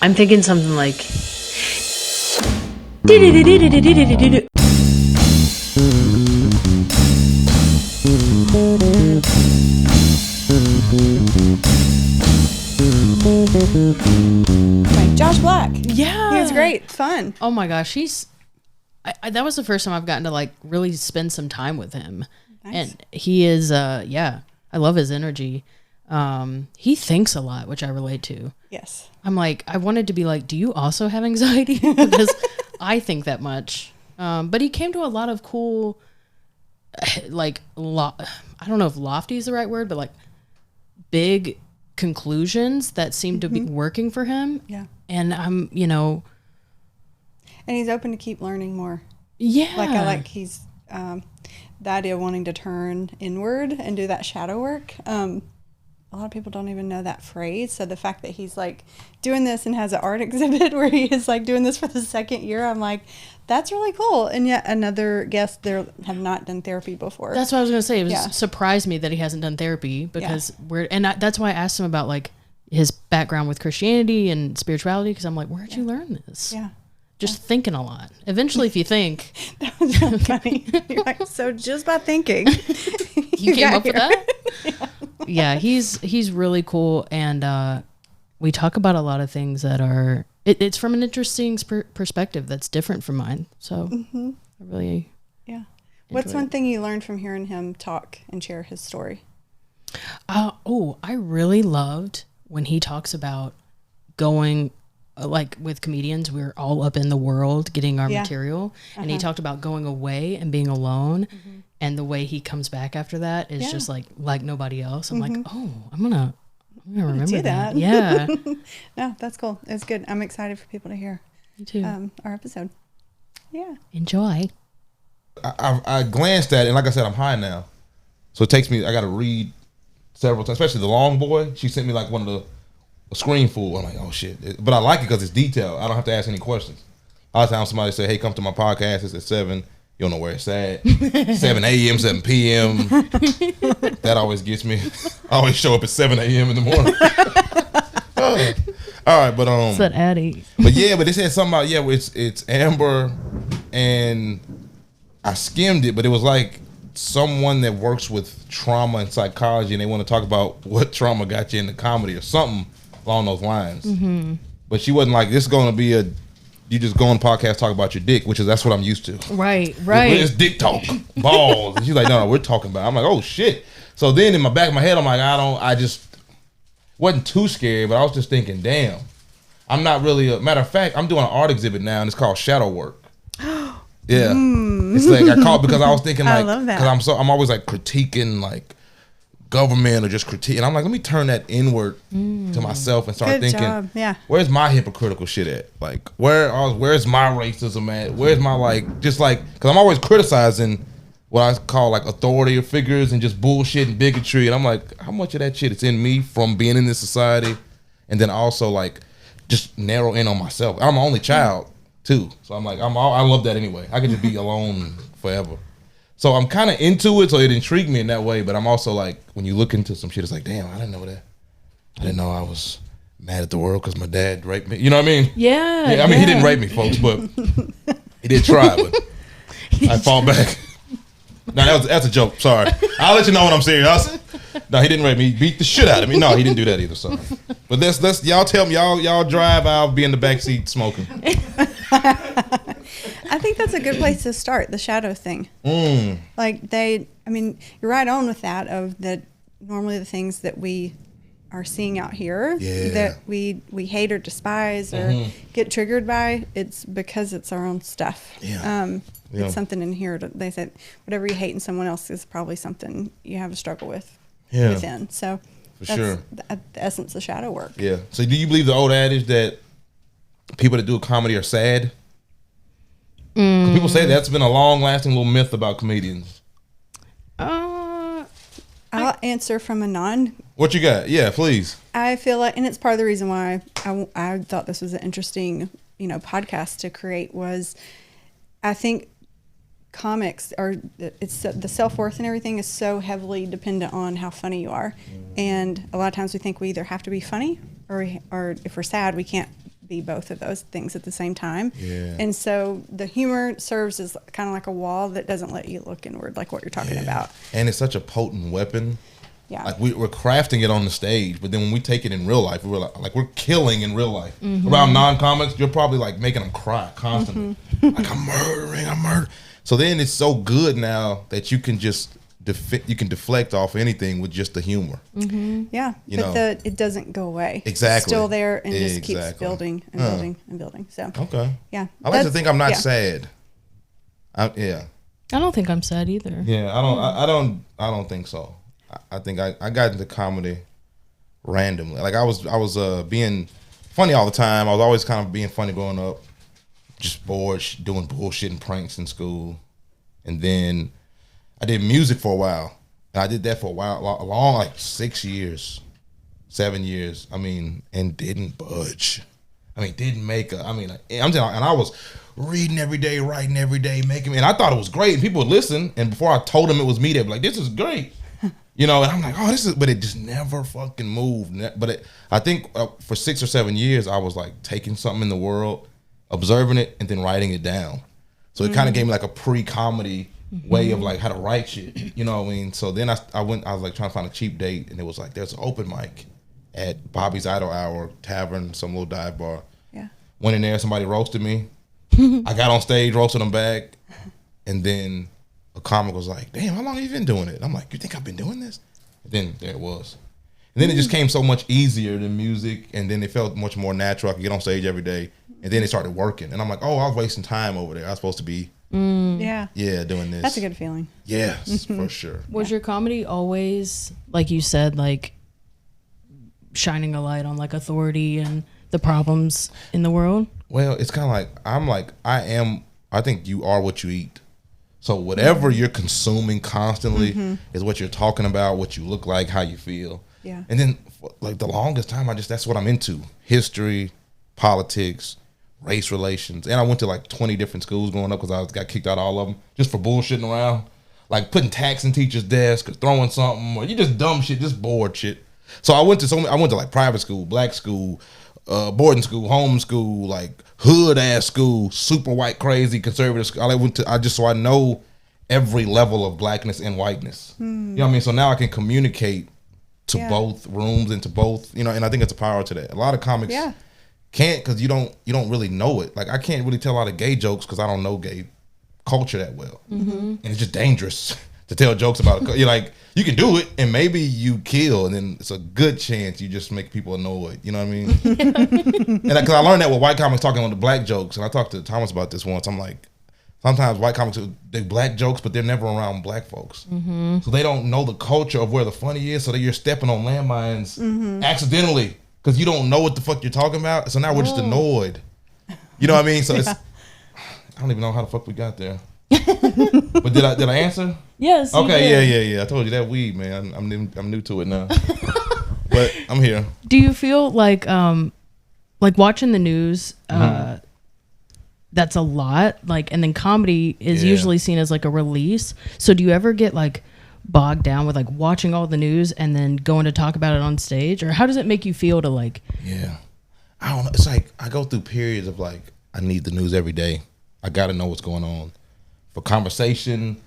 I'm thinking something like... Like Josh Black. Yeah. He was great. Fun. Oh my gosh, that was the first time I've gotten to like really spend some time with him. Nice. And he is, I love his energy. He thinks a lot, which I relate to. Yes. I'm like, I wanted to be like, do you also have anxiety? Because I think that much. But he came to a lot of cool, like, I don't know if lofty is the right word, but like big conclusions that seem to be working for him. Yeah. And I'm, and he's open to keep learning more. Yeah. Like he's, the idea of wanting to turn inward and do that shadow work. A lot of people don't even know that phrase. So the fact that he's like doing this and has an art exhibit where he is like doing this for the second year, I'm like, that's really cool. And yet another guest there have not done therapy before. That's what I was going to say. It surprised me that he hasn't done therapy because that's why I asked him about like his background with Christianity and spirituality. Cause I'm like, where'd you learn this? Yeah. Just thinking a lot. Eventually, if you think. That was really funny. You're like, so just by thinking. You came up with that? Yeah, he's really cool. And we talk about a lot of things that are, it's from an interesting perspective that's different from mine. So I really. Yeah. What's one thing you learned from hearing him talk and share his story? I really loved when he talks about going, like with comedians, we're all up in the world getting our material. And he talked about going away and being alone. And the way he comes back after that is just like nobody else. I'm like, oh, I'm gonna remember that. Yeah. No, that's cool. It's good. I'm excited for people to hear. Me too. Our episode. Yeah. Enjoy. I glanced at it, and like I said, I'm high now. So it takes me, I got to read several times, especially the long boy. She sent me like one of the screen full. I'm like, oh shit. But I like it because it's detailed. I don't have to ask any questions. A lot of times somebody say, hey, come to my podcast. It's at 7. You don't know where it's at. 7 a.m., 7 p.m. That always gets me. I always show up at 7 a.m. in the morning. All right, but It's that Addy. But they said something about it's Amber, and I skimmed it, but it was like someone that works with trauma and psychology, and they want to talk about what trauma got you into comedy or something along those lines. But she wasn't like, this is going to be you just go on podcast, talk about your dick, that's what I'm used to. Right. It's dick talk, balls. And she's like, no, we're talking about it. I'm like, oh shit. So then in my back of my head, I'm like, I just wasn't too scared, but I was just thinking, damn, I'm not really matter of fact, I'm doing an art exhibit now, and it's called Shadow Work. Yeah. It's like, I called because I was thinking like, I love that. because I'm always like critiquing like government or just critique, and I'm like, let me turn that inward to myself and start Good thinking, job. Yeah. Where's my hypocritical shit at? Like, where's my racism at? Where's my because I'm always criticizing what I call like authority figures and just bullshit and bigotry, and I'm like, how much of that shit is in me from being in this society, and then also like just narrow in on myself. I'm my only child too, so I'm like, I love that anyway. I could just be alone forever. So I'm kind of into it, so it intrigued me in that way. But I'm also like, when you look into some shit, it's like, damn, I didn't know that. I didn't know I was mad at the world because my dad raped me. You know what I mean? Yeah. I mean, he didn't rape me, folks, but he did try. But I fall back. No, that's a joke. Sorry. I'll let you know when I'm serious. No, he didn't rape me. He beat the shit out of me. No, he didn't do that either. Sorry. But let's y'all tell me, y'all drive. I'll be in the backseat smoking. I think that's a good place to start, the shadow thing. Like you're right on with that, of that normally the things that we are seeing out here that we hate or despise or get triggered by, it's because it's our own stuff. It's something in here. They said whatever you hate in someone else is probably something you have a struggle with within. So that's the essence of shadow work. Yeah. So do you believe the old adage that people that do comedy are sad? People say that's been a long-lasting little myth about comedians. I'll answer from a non. What you got? Yeah, please. I feel like, and it's part of the reason why I thought this was an interesting, podcast to create, was I think comics it's the self-worth and everything is so heavily dependent on how funny you are. And a lot of times we think we either have to be funny or if we're sad, we can't be both of those things at the same time. Yeah. And so the humor serves as kind of like a wall that doesn't let you look inward, like what you're talking about. And it's such a potent weapon. Yeah. Like we're crafting it on the stage, but then when we take it in real life, we're like we're killing in real life. Around non-comics, you're probably like making them cry constantly. Like I'm murdering. So then it's so good now that you can just deflect off anything with just the humor. Yeah, it doesn't go away. Exactly. It's still there and just keeps building and building and building. So okay, yeah, I like to think I'm not sad. I don't think I'm sad either. Yeah, I don't think so. I think I got into comedy randomly. Like I was being funny all the time. I was always kind of being funny growing up. Just bored, doing bullshit and pranks in school, and then I did music for a while. And I did that for a while, a long, like 6 years, 7 years. I mean, and didn't budge. I mean, didn't make a. I mean, I'm telling you, and I was reading every day, writing every day, making. And I thought it was great. And people would listen, and before I told them it was me, they'd be like, "This is great." You know, and I'm like, oh, this is, but it just never fucking moved. But I think for 6 or 7 years, I was like taking something in the world, observing it, and then writing it down. So it kind of gave me like a pre-comedy way of like how to write shit. You know what I mean? So then I was like trying to find a cheap date, and it was like, there's an open mic at Bobby's Idle Hour Tavern, some little dive bar. Yeah. Went in there, somebody roasted me. I got on stage, roasted them back, and then a comic was like, damn, how long have you been doing it? I'm like, you think I've been doing this? And then there it was. And then it just came so much easier than music, and then it felt much more natural. I could get on stage every day, and then it started working. And I'm like, oh, I was wasting time over there. I was supposed to be doing this. That's a good feeling. Yes, for sure. Was your comedy always, like you said, like shining a light on like authority and the problems in the world? Well, it's kind of like, I think you are what you eat. So whatever you're consuming constantly is what you're talking about, what you look like, how you feel. Yeah. And then like the longest time, that's what I'm into. History, politics, race relations. And I went to like 20 different schools growing up because I got kicked out of all of them just for bullshitting around. Like putting tacks in teachers' desks or throwing something, or you just dumb shit, just bored shit. So I went to like private school, black school, boarding school, home school, like hood ass school, super white, crazy, conservative school. So I know every level of blackness and whiteness. You know what I mean? So now I can communicate to both rooms and to both, you know, and I think it's a power to that. A lot of comics can't, because you don't really know it. Like I can't really tell a lot of gay jokes because I don't know gay culture that well. And it's just dangerous to tell jokes about it. You're like, you can do it and maybe you kill, and then it's a good chance you just make people annoyed. You know what I mean? And because I learned that with white comics talking on the black jokes, and I talked to Thomas about this once. I'm like, sometimes white comics, they black jokes, but they're never around black folks. So they don't know the culture of where the funny is, so that you're stepping on landmines accidentally because you don't know what the fuck you're talking about. So now we're just annoyed. You know what I mean? So it's, I don't even know how the fuck we got there. But did I answer? Yes. Okay. Yeah. I told you that weed, man. I'm new to it now. But I'm here. Do you feel like watching the news? That's a lot. Like, and then comedy is usually seen as like a release. So do you ever get like bogged down with like watching all the news and then going to talk about it on stage, or how does it make you feel to like? Yeah, I don't know. It's like I go through periods of like I need the news every day. I got to know what's going on. For conversation,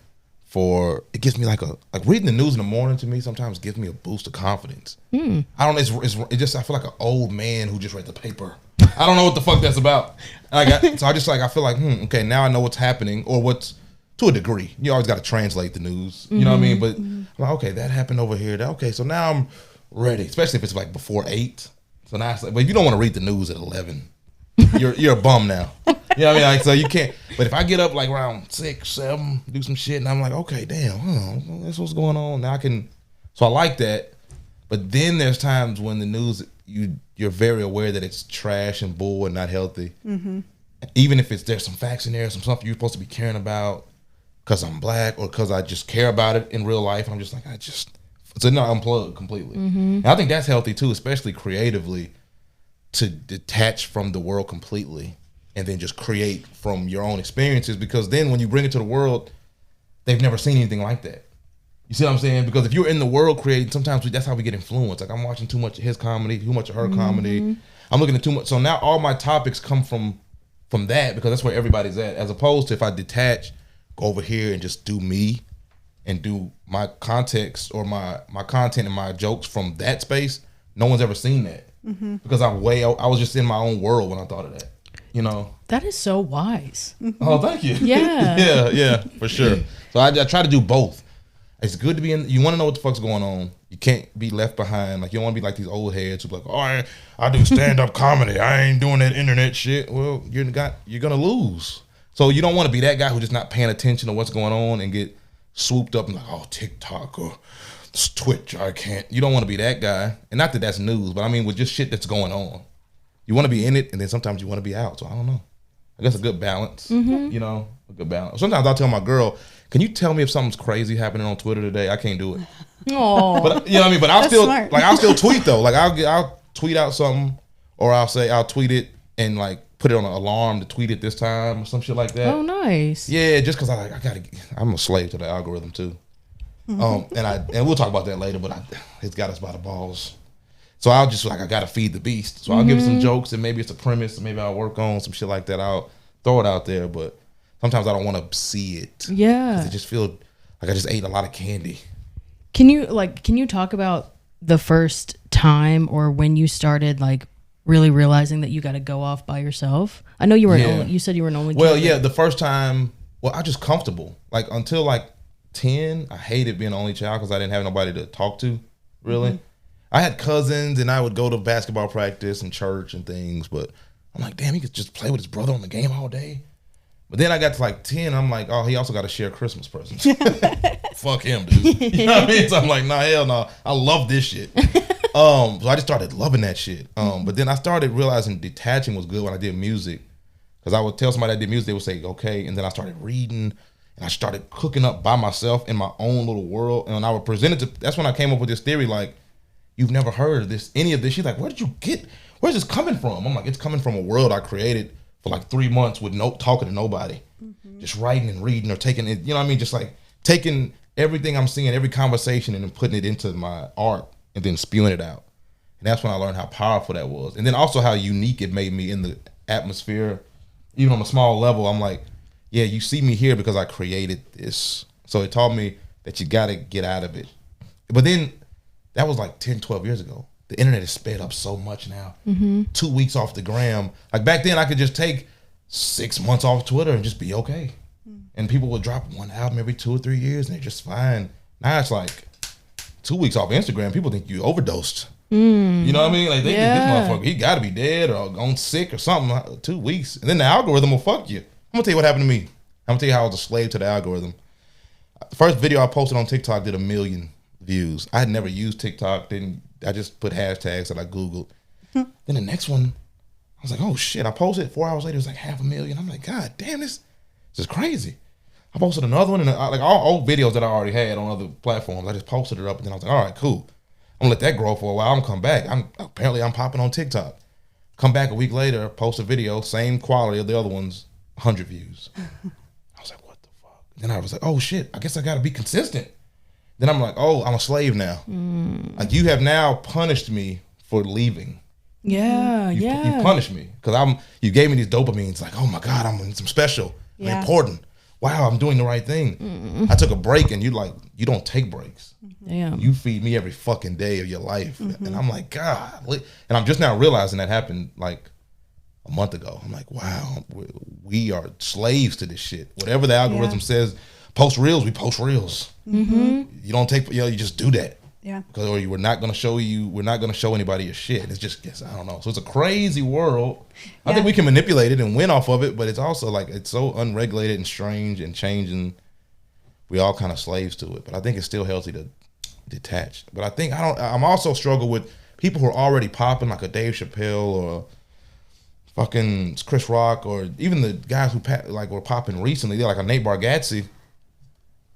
it gives me like reading the news in the morning to me sometimes gives me a boost of confidence. I don't know, it just, I feel like an old man who just read the paper. I don't know what the fuck that's about. So I feel like, okay, now I know what's happening, or what's, to a degree. You always got to translate the news, you know what I mean? But I'm like, okay, that happened over here. Okay, so now I'm ready, especially if it's like before 8. So now it's like, but if you don't want to read the news at 11, you're a bum now. You know what I mean? Like, so you can't. But if I get up like around 6, 7, do some shit, and I'm like, okay, damn, that's what's going on. Now I can. So I like that. But then there's times when the news, you're very aware that it's trash and bull and not healthy. Even if there's some facts in there, some stuff you're supposed to be caring about because I'm black or because I just care about it in real life. I'm just like, so no, unplug completely. And I think that's healthy too, especially creatively, to detach from the world completely and then just create from your own experiences, because then when you bring it to the world, they've never seen anything like that. You see what I'm saying? Because if you're in the world creating, sometimes that's how we get influenced. Like I'm watching too much of his comedy, too much of her comedy. I'm looking at too much. So now all my topics come from that because that's where everybody's at. As opposed to if I detach, go over here and just do me and do my context or my content and my jokes from that space. No one's ever seen that because I was just in my own world when I thought of that. You know, that is so wise. Oh, thank you. Yeah. yeah, for sure. So I try to do both. It's good to be in. You want to know what the fuck's going on. You can't be left behind. Like you don't want to be like these old heads who be like, oh, I do stand up comedy. I ain't doing that internet shit. Well, you're gonna lose. So you don't want to be that guy who's just not paying attention to what's going on and get swooped up and like, oh, TikTok or Twitch. I can't. You don't want to be that guy. And not that that's news, but I mean with just shit that's going on. You want to be in it, and then sometimes you want to be out. So I don't know. I guess a good balance. You know, a good balance. Sometimes I'll tell my girl, can you tell me if something's crazy happening on Twitter today? I can't do it. Oh, but you know what I mean. But I'll still tweet though. Like I'll tweet out something, or I'll tweet it and like put it on an alarm to tweet it this time or some shit like that. Oh, nice. Yeah, just because I'm a slave to the algorithm too. And we'll talk about that later. But it's got us by the balls. So I'll just I gotta feed the beast. So I'll give it some jokes and maybe it's a premise. And maybe I'll work on some shit like that. I'll throw it out there, but sometimes I don't want to see it. Yeah, I just feel like I just ate a lot of candy. Can you talk about the first time or when you started like really realizing that you got to go off by yourself? I know you were you said you were an only kid. Well, yeah, the first time, I was just comfortable. Like until like 10, I hated being the only child because I didn't have nobody to talk to, really. I had cousins and I would go to basketball practice and church and things, but I'm like, damn, he could just play with his brother on the game all day. But then I got to like 10, I'm like, oh, he also got to share Christmas presents. Fuck him, dude. You know what I mean? So I'm like, nah, hell no. I love this shit. So I just started loving that shit. But then I started realizing detaching was good when I did music. Because I would tell somebody I did music, they would say, okay. And then I started reading and I started cooking up by myself in my own little world. And when I would present it that's when I came up with this theory, like, you've never heard of this, any of this. She's like, where's this coming from? I'm like, it's coming from a world I created for like 3 months with talking to nobody, just writing and reading or taking it, you know what I mean? Just like taking everything I'm seeing, every conversation and then putting it into my art and then spewing it out. And that's when I learned how powerful that was. And then also how unique it made me in the atmosphere, even on a small level. I'm like, yeah, you see me here because I created this. So it taught me that you got to get out of it. But then that was like 10, 12 years ago. The internet is sped up so much now. 2 weeks off the gram. Like back then I could just take 6 months off Twitter and just be okay. And people would drop one album every 2 or 3 years and they're just fine. Now it's like 2 weeks off Instagram. People think you overdosed. You know what I mean? Like they think this motherfucker, he gotta be dead or gone sick or something. 2 weeks. And then the algorithm will fuck you. I'm gonna tell you what happened to me. I'm gonna tell you how I was a slave to the algorithm. The first video I posted on TikTok did 1 million views. I had never used TikTok. I just put hashtags that I Googled. Then the next one, I was like, oh shit. I posted it 4 hours later. It was like 500,000. I'm like, God damn, this is crazy. I posted another one and like all old videos that I already had on other platforms. I just posted it up and then I was like, all right, cool. I'm gonna let that grow for a while. I'm gonna come back. I'm popping on TikTok. Come back a week later, post a video, same quality of the other ones, 100 views. I was like, what the fuck? Then I was like, oh shit, I guess I gotta be consistent. Then I'm like, oh, I'm a slave now. Like you have now punished me for leaving. Yeah, You punished me because you gave me these dopamines. Like, oh my God, I'm in some special, I'm important. Wow, I'm doing the right thing. I took a break, and you don't take breaks. Damn. You feed me every fucking day of your life, and I'm like, God. And I'm just now realizing that happened like a month ago. I'm like, wow, we are slaves to this shit. Whatever the algorithm says. Post reels, we post reels. You don't take, you just do that. Yeah. Because we're not gonna show anybody your shit. It's just, I don't know. So it's a crazy world. I think we can manipulate it and win off of it, but it's also like it's so unregulated and strange and changing. We all kind of slaves to it. But I think it's still healthy to detach. But I think I'm also struggle with people who are already popping, like a Dave Chappelle or fucking Chris Rock, or even the guys who were popping recently. They're like a Nate Bargatze.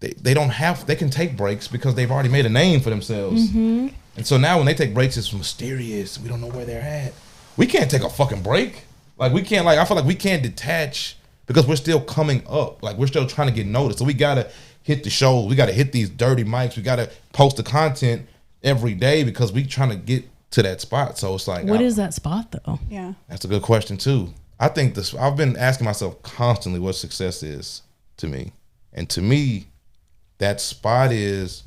They can take breaks because they've already made a name for themselves. And so now when they take breaks, it's mysterious. We don't know where they're at. We can't take a fucking break. Like we can't, I feel like we can't detach because we're still coming up. Like we're still trying to get noticed. So we gotta hit the shows. We got to hit these dirty mics. We got to post the content every day because we trying to get to that spot. So it's like, what is that spot though? Yeah, that's a good question too. I think this. I've been asking myself constantly what success is to me, and to me, that spot is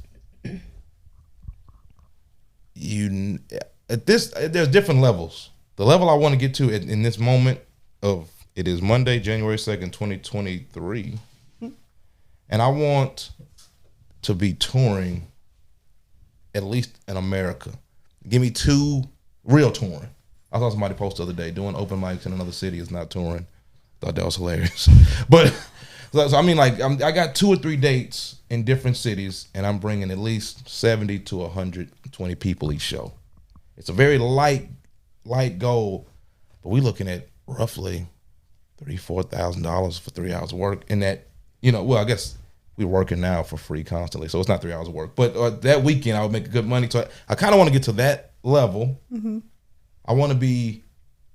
you. At this, there's different levels. The level I want to get to in this moment of it is Monday, January 2nd, 2023, and I want to be touring at least in America. Give me 2 real touring. I saw somebody post the other day doing open mics in another city is not touring. Thought that was hilarious. But so I mean, like I got 2 or 3 dates in different cities, and I'm bringing at least 70 to 120 people each show. It's a very light goal, but we're looking at roughly $3,000-$4,000 for 3 hours of work. And that, well, I guess we're working now for free constantly, so it's not 3 hours of work. But that weekend I would make good money. So I kind of want to get to that level. Mm-hmm. I want to be,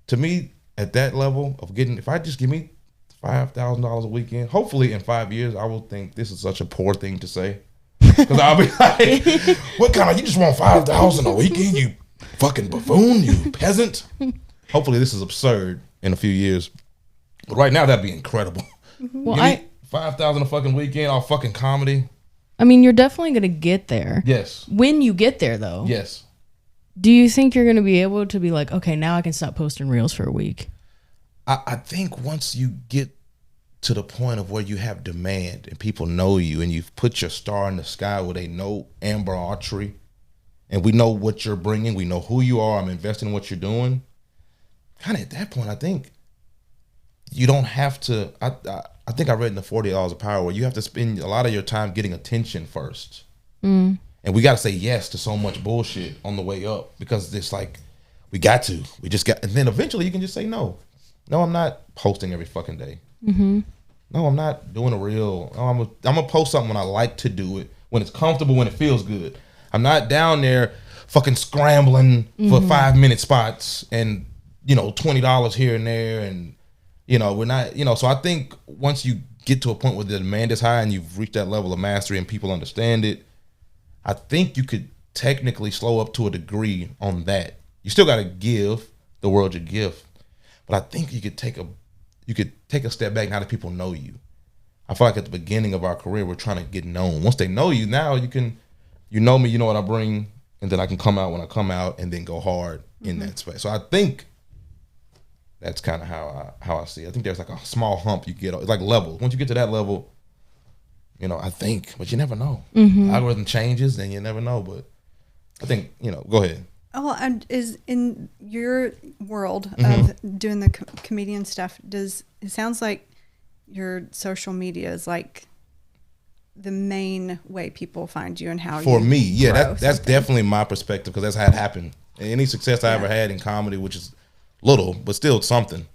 to me, at that level of getting, if I just give me $5,000 a weekend, hopefully in 5 years, I will think this is such a poor thing to say. Because I'll be like, what kind of, you just want $5,000 a weekend, you fucking buffoon, you peasant. Hopefully this is absurd in a few years. But right now, that'd be incredible. Well, give me $5,000 a fucking weekend, all fucking comedy. I mean, you're definitely going to get there. Yes. When you get there, though. Yes. Do you think you're going to be able to be like, okay, now I can stop posting reels for a week? I think once you get to the point of where you have demand and people know you and you've put your star in the sky where they know Amber Autry and we know what you're bringing, we know who you are, I'm investing in what you're doing. Kind of at that point, I think you don't have to, I think I read in the 40 Laws of Power where you have to spend a lot of your time getting attention first. Mm. And we got to say yes to so much bullshit on the way up because it's like, we just got, and then eventually you can just say no. No, I'm not posting every fucking day. Mm-hmm. No, I'm not doing a reel. No, I'm gonna post something when I like to do it, when it's comfortable, when it feels good. I'm not down there fucking scrambling for 5-minute spots and, $20 here and there. And, we're not, so I think once you get to a point where the demand is high and you've reached that level of mastery and people understand it, I think you could technically slow up to a degree on that. You still got to give the world your gift, but I think you could take a step back now that people know you. I feel like at the beginning of our career, we're trying to get known. Once they know you, now you know me, you know what I bring, and then I can come out when I come out and then go hard in that space. So I think that's kind of how I see it. I think there's like a small hump you get. It's like levels. Once you get to that level, I think, but you never know. Mm-hmm. Algorithm changes, then you never know. But I think, go ahead. Oh, and is in your world of doing the comedian stuff, it sounds like your social media is like the main way people find you and how for you me, yeah, that's definitely my perspective because that's how it happened. Any success I ever had in comedy, which is little, but still something,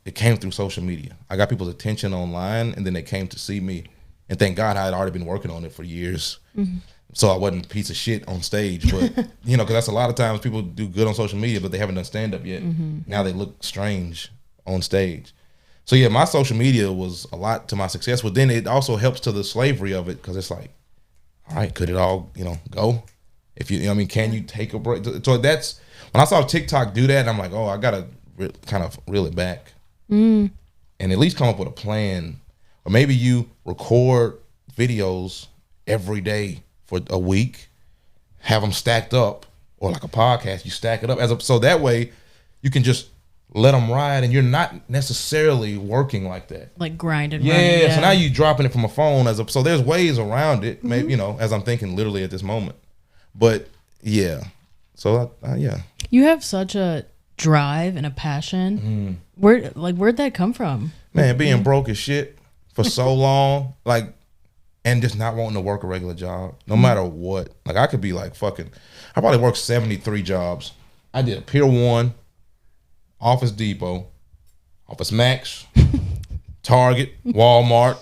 it came through social media. I got people's attention online and then they came to see me. And thank God I had already been working on it for years. Mm-hmm. So I wasn't a piece of shit on stage. But, because that's a lot of times people do good on social media, but they haven't done stand-up yet. Mm-hmm. Now they look strange on stage. So yeah, my social media was a lot to my success. But then it also helps to the slavery of it because it's like, all right, could it all, go? If can you take a break? So that's, when I saw TikTok do that, I'm like, oh, I got to kind of reel it back. And at least come up with a plan. Or maybe you record videos every day for a week, have them stacked up, or like a podcast, you stack it up. So that way you can just let them ride and you're not necessarily working like that. Like grinding. Yeah, so now you dropping it from a phone. So there's ways around it, maybe, as I'm thinking literally at this moment. But yeah, so yeah. You have such a drive and a passion. Where'd that come from? Man, being broke as shit for so long, and just not wanting to work a regular job, no matter what. Like I could be like fucking, I probably worked 73 jobs. I did a Pier 1, Office Depot, Office Max, Target, Walmart,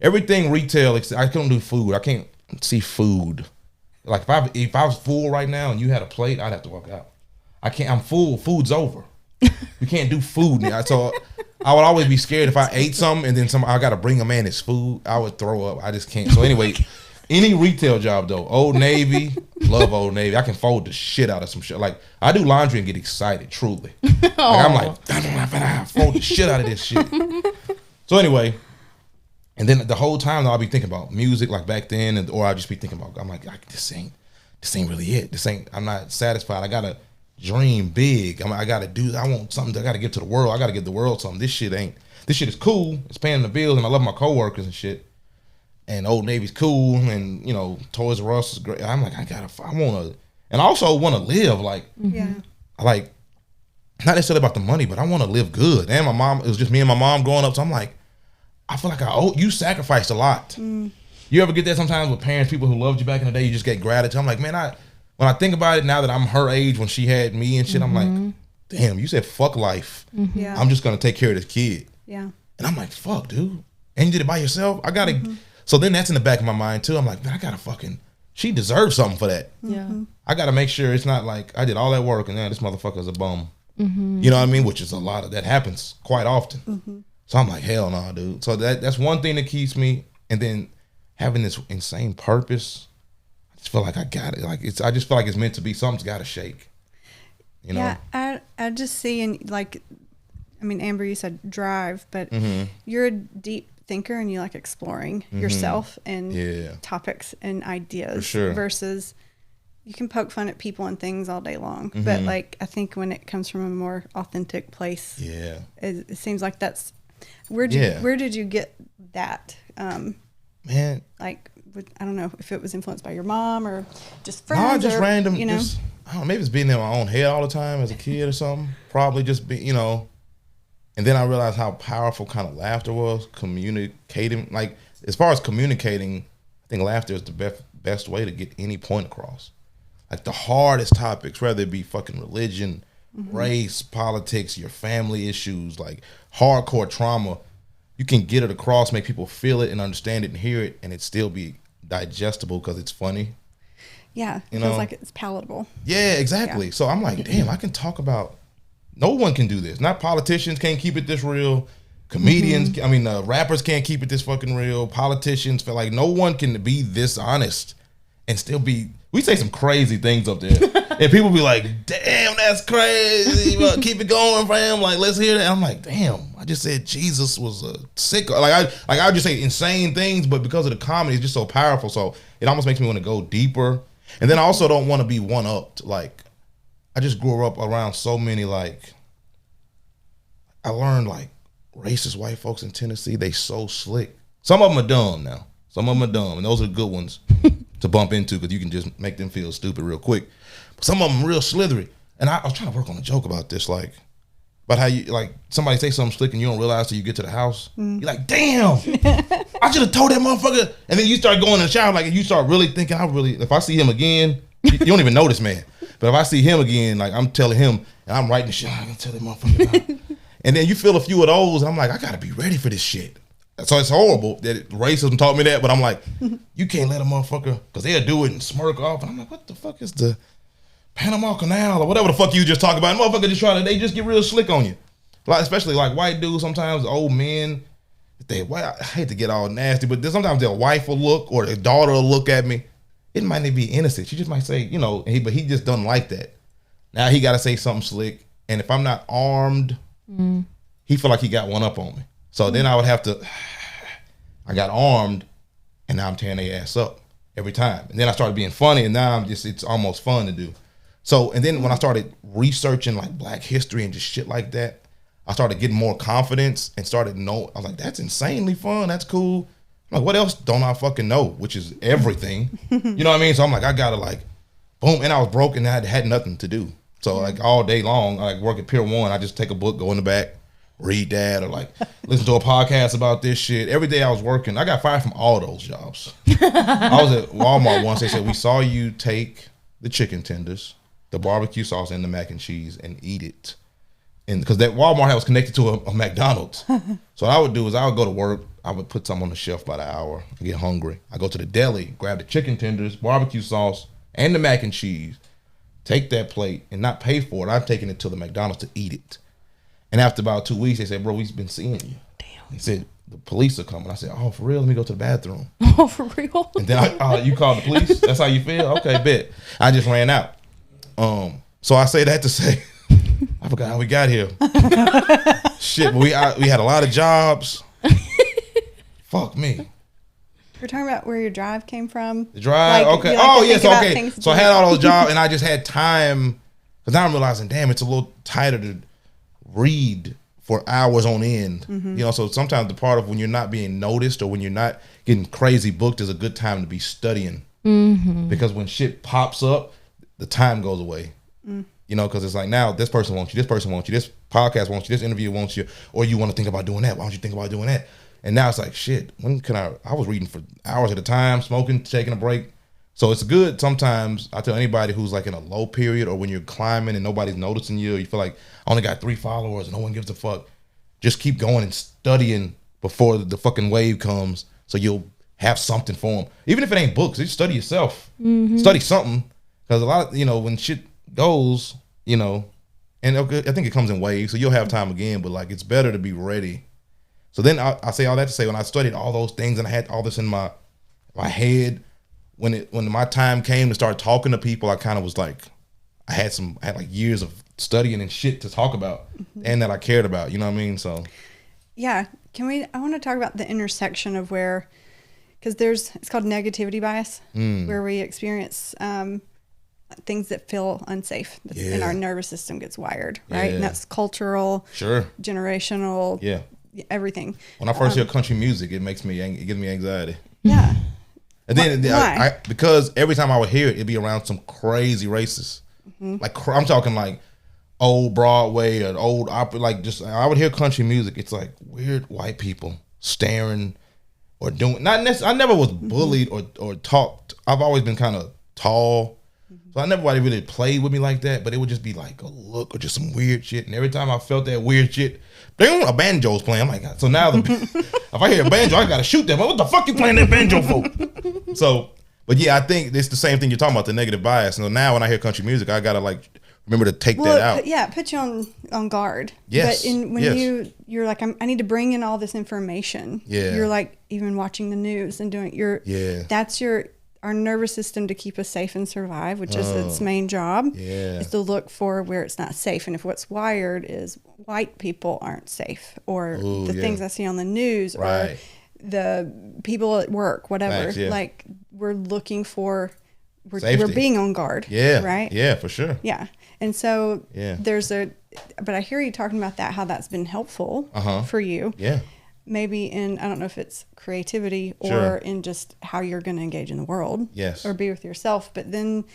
everything retail. I couldn't do food. I can't see food. Like if I was full right now and you had a plate, I'd have to walk out. I can't. I'm full. Food's over. You can't do food now. So I would always be scared if I ate something and then I got to bring a man his food. I would throw up. I just can't. So anyway, any retail job though, Old Navy, love Old Navy. I can fold the shit out of some shit. Like I do laundry and get excited, truly. Like, I'm like, I fold the shit out of this shit. So anyway, and then the whole time I'll be thinking about music like back then, or I'll just be thinking about, I'm like, this ain't really it. I'm not satisfied. I gotta dream big. I gotta do. I want something. I gotta give to the world. I gotta give the world something. This shit is cool. It's paying the bills, and I love my coworkers and shit. And Old Navy's cool, and Toys R Us is great. I'm like, I want to, and I also want to live like, like, not necessarily about the money, but I want to live good. And my mom, it was just me and my mom growing up, so I'm like, I feel like you sacrificed a lot. You ever get that sometimes with parents, people who loved you back in the day, you just get gratitude. I'm like, man, when I think about it now that I'm her age when she had me and shit, I'm like, damn, you said fuck life. Yeah. I'm just gonna take care of this kid. Yeah. And I'm like, fuck, dude. And you did it by yourself? I gotta. So then that's in the back of my mind too. I'm like, man, I gotta she deserves something for that. Yeah. I gotta make sure it's not like I did all that work and now this motherfucker's a bum. You know what I mean? Which is a lot of that happens quite often. So I'm like, hell no, dude. So that's one thing that keeps me. And then having this insane purpose, I just feel like I got it. Like I just feel like it's meant to be. Something's got to shake. You know? Yeah, I just see, and like, I mean, Amber, you said drive, but you're a deep thinker and you like exploring yourself and topics and ideas. For sure. Versus you can poke fun at people and things all day long. But like, I think when it comes from a more authentic place, it seems like that's, where did you get that? Man, like, I don't know if it was influenced by your mom or just friends. No, just random. You know, I don't know, maybe it's being in my own head all the time as a kid or something. Probably just be, And then I realized how powerful kind of laughter was, communicating. Like, as far as communicating, I think laughter is the best way to get any point across. Like the hardest topics, whether it be fucking religion, race, politics, your family issues, like hardcore trauma, you can get it across, make people feel it and understand it and hear it, and it still be digestible because it's funny. Yeah, it feels like it's palatable. Yeah, exactly. Yeah. So I'm like, damn, I can talk about. No one can do this. Not politicians can't keep it this real. Comedians, rappers can't keep it this fucking real. Politicians feel like no one can be this honest and still be. We say some crazy things up there, and people be like, "Damn, that's crazy." Keep it going, fam. Like, let's hear that. I'm like, damn. I just said Jesus was a sicko. I would just say insane things, but because of the comedy, it's just so powerful. So it almost makes me want to go deeper. And then I also don't want to be one-upped. Like, I just grew up around so many, like, I learned, like, racist white folks in Tennessee, they so slick. Some of them are dumb now. Some of them are dumb, and those are the good ones to bump into because you can just make them feel stupid real quick. But some of them real slithery. And I was trying to work on a joke about this, like, about how you, like, somebody say something slick and you don't realize till you get to the house. You're like, damn, I should have told that motherfucker. And then you start going in the shower, like, and you start really thinking, if I see him again, you don't even know this man. But if I see him again, like, I'm telling him, and I'm writing shit, I can tell that motherfucker about. And then you feel a few of those, and I'm like, I gotta be ready for this shit. So it's horrible that racism taught me that, but I'm like, you can't let a motherfucker, because they'll do it and smirk off. And I'm like, what the fuck is the Panama Canal or whatever the fuck you just talk about? And motherfucker they just get real slick on you. Like, especially like white dudes, sometimes old men, I hate to get all nasty, but sometimes their wife will look or their daughter will look at me. It might not be innocent. She just might say, but he just doesn't like that. Now he got to say something slick. And if I'm not armed, he feel like he got one up on me. So then I would have to, I got armed and now I'm tearing their ass up every time. And then I started being funny and now it's almost fun to do. So, and then when I started researching like Black history and just shit like that, I started getting more confidence and started I was like, that's insanely fun. That's cool. I'm like, what else don't I fucking know? Which is everything. You know what I mean? So I'm like, I gotta like, boom. And I was broke and I had nothing to do. So like all day long, I like work at Pier 1. I just take a book, go in the back, read that, or like listen to a podcast about this shit. Every day I was working. I got fired from all those jobs. I was at Walmart once. They said, we saw you take the chicken tenders, the barbecue sauce, and the mac and cheese and eat it. And because that Walmart was connected to a McDonald's. So what I would do is I would go to work. I would put something on the shelf by the hour. I get hungry. I go to the deli, grab the chicken tenders, barbecue sauce, and the mac and cheese. Take that plate and not pay for it. I'm taking it to the McDonald's to eat it. And after about 2 weeks, they said, bro, we've been seeing you. Damn. They said, the police are coming. I said, oh, for real? Let me go to the bathroom. Oh, for real? And then you called the police? That's how you feel? Okay, bet. I just ran out. So I say that to say, I forgot how we got here. Shit, but we had a lot of jobs. Fuck me. We're talking about where your drive came from. The drive, like, okay. Like Yes, okay. So I had all those jobs, and I just had time. Because now I'm realizing, damn, it's a little tighter to read for hours on end. You know, so sometimes the part of when you're not being noticed or when you're not getting crazy booked is a good time to be studying. Because when shit pops up, the time goes away. You know, because it's like, now this person wants you, this person wants you, this podcast wants you, this interview wants you, or you want to think about doing that. Why don't you think about doing that? And now it's like, shit, when can I was reading for hours at a time, smoking, taking a break. So it's good sometimes. I tell anybody who's like in a low period or when you're climbing and nobody's noticing you, you feel like I only got 3 followers and no one gives a fuck. Just keep going and studying before the fucking wave comes so you'll have something for them. Even if it ain't books, just study yourself. Study something. Because a lot of, you know, when shit goes, you know, and I think it comes in waves, so you'll have time again, but like it's better to be ready. So then I say all that to say, when I studied all those things and I had all this in my head, when my time came to start talking to people, I kind of was like, I had like years of studying and shit to talk about and that I cared about, you know what I mean? So yeah, I want to talk about the intersection of where, because it's called negativity bias, where we experience things that feel unsafe and our nervous system gets wired, right? And that's cultural, generational, everything. When I first hear country music, it gives me anxiety. Yeah. And then because every time I would hear it, it'd be around some crazy racists. Like I'm talking like old Broadway or old opera, like just I would hear country music. It's like weird white people staring or doing not necessarily. I never was bullied or talked. I've always been kind of tall. So I never really played with me like that, but it would just be like a look or just some weird shit. And every time I felt that weird shit, a banjo's playing. I'm like, so now if I hear a banjo, I gotta shoot them. What the fuck you playing that banjo for? So, but yeah, I think it's the same thing you're talking about, the negative bias. So now when I hear country music, I gotta like remember to take that out. Yeah, put you on guard. Yes. But when you're like, I need to bring in all this information. Yeah. You're like even watching the news and doing that's our nervous system to keep us safe and survive, which is its main job, is to look for where it's not safe. And if what's wired is white people aren't safe, or things I see on the news, or the people at work, whatever, like we're looking for, we're being on guard. Yeah. Right? Yeah, for sure. Yeah. And so but I hear you talking about that, how that's been helpful for you. Yeah. Maybe in, I don't know if it's creativity or in just how you're going to engage in the world. Yes. Or be with yourself. But then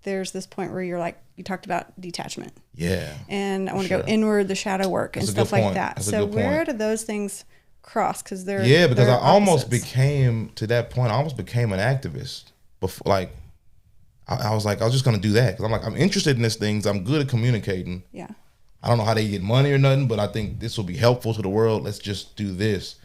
there's this point where you're like, you talked about detachment. Yeah. And I want to go inward, the shadow work and stuff like that. That's so where do those things cross? Because they're because I almost became to that point. I almost became an activist. Before, like, I was like, I was just going to do that. Because I'm like, I'm interested in these things. I'm good at communicating. Yeah. I don't know how they get money or nothing, but I think this will be helpful to the world. Let's just do this.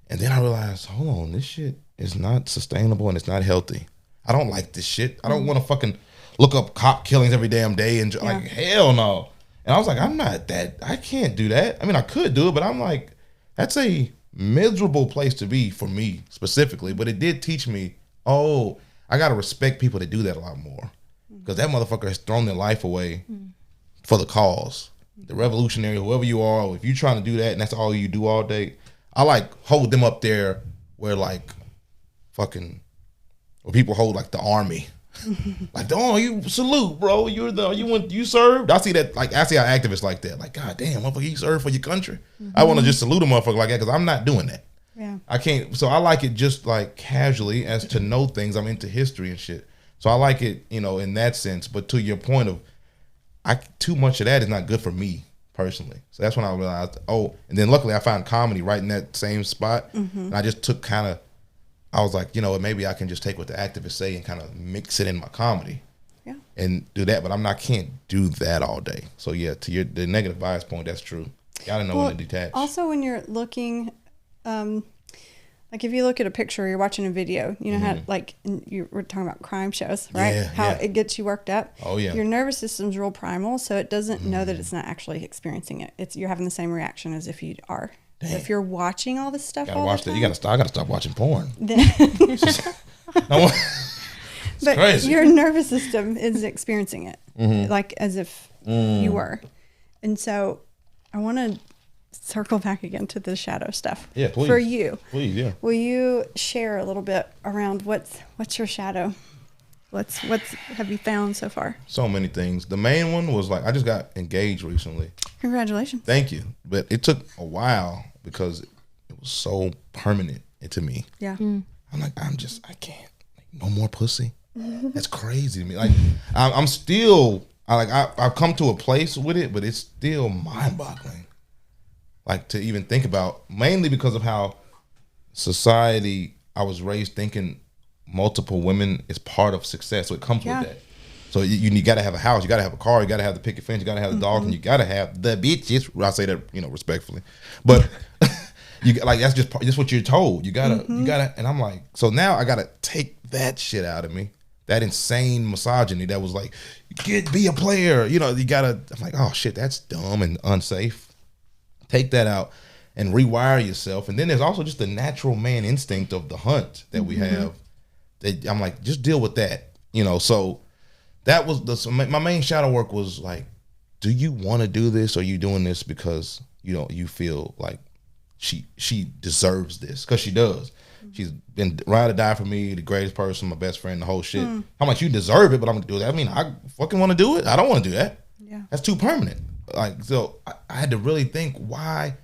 And then I realized, hold on, this shit is not sustainable and it's not healthy. I don't like this shit. I don't want to fucking look up cop killings every damn day and like, hell no. And I was like, I can't do that. I mean, I could do it, but I'm like, that's a miserable place to be for me specifically. But it did teach me, I got to respect people that do that a lot more. Because that motherfucker has thrown their life away for the cause. The revolutionary, whoever you are, if you're trying to do that and that's all you do all day, I like hold them up there where like fucking, where people hold like the army. Like, you salute, bro. You served. I see that, like, I see our activists like that. Like, God damn, motherfucker, you served for your country. I want to just salute a motherfucker like that because I'm not doing that. Yeah. I can't. So I like it just like casually as to know things. I'm into history and shit. So I like it, in that sense. But to your point of, too much of that is not good for me personally. So that's when I realized, and then luckily I found comedy right in that same spot. And I just took I was like, maybe I can just take what the activists say and kind of mix it in my comedy. Yeah. And do that, but can't do that all day. So yeah, to the negative bias point, that's true. Gotta know when to detach. Also when you're looking, Like if you look at a picture or you're watching a video, you know how like you were talking about crime shows, right? How it gets you worked up. Oh yeah. Your nervous system's real primal, so it doesn't know that it's not actually experiencing it. You're having the same reaction as if you are. Damn. If you're watching all this stuff, I gotta stop watching porn. But crazy. Your nervous system is experiencing it, like as if you were. And so I want to circle back again to the shadow stuff. Yeah, please. For you. Please, yeah. Will you share a little bit around what's your shadow? What's have you found so far? So many things. The main one was like I just got engaged recently. Congratulations. Thank you. But it took a while because it was so permanent to me. Yeah. I'm like, I can't. Like, no more pussy. That's crazy to me. Like I'm still I've come to a place with it, but it's still mind-boggling. Like to even think about, mainly because of how society, I was raised thinking multiple women is part of success. So it comes with that. So you got to have a house, you got to have a car, you got to have the picket fence, you got to have the dog, and you got to have the bitches. I say that, respectfully, but you like that's just what you're told. You gotta, and I'm like, so now I gotta take that shit out of me. That insane misogyny that was like, be a player. You gotta. I'm like, oh shit, that's dumb and unsafe. Take that out and rewire yourself. And then there's also just the natural man instinct of the hunt that we have. That I'm like, just deal with that. So that was my main shadow work was like, do you want to do this, or are you doing this because you feel like she deserves this? Because she does. She's been ride or die for me, the greatest person, my best friend, the whole shit. I'm like, you deserve it, but I'm gonna do that. I mean, I fucking want to do it. I don't want to do that. Yeah, that's too permanent. Like, so I had to really think why.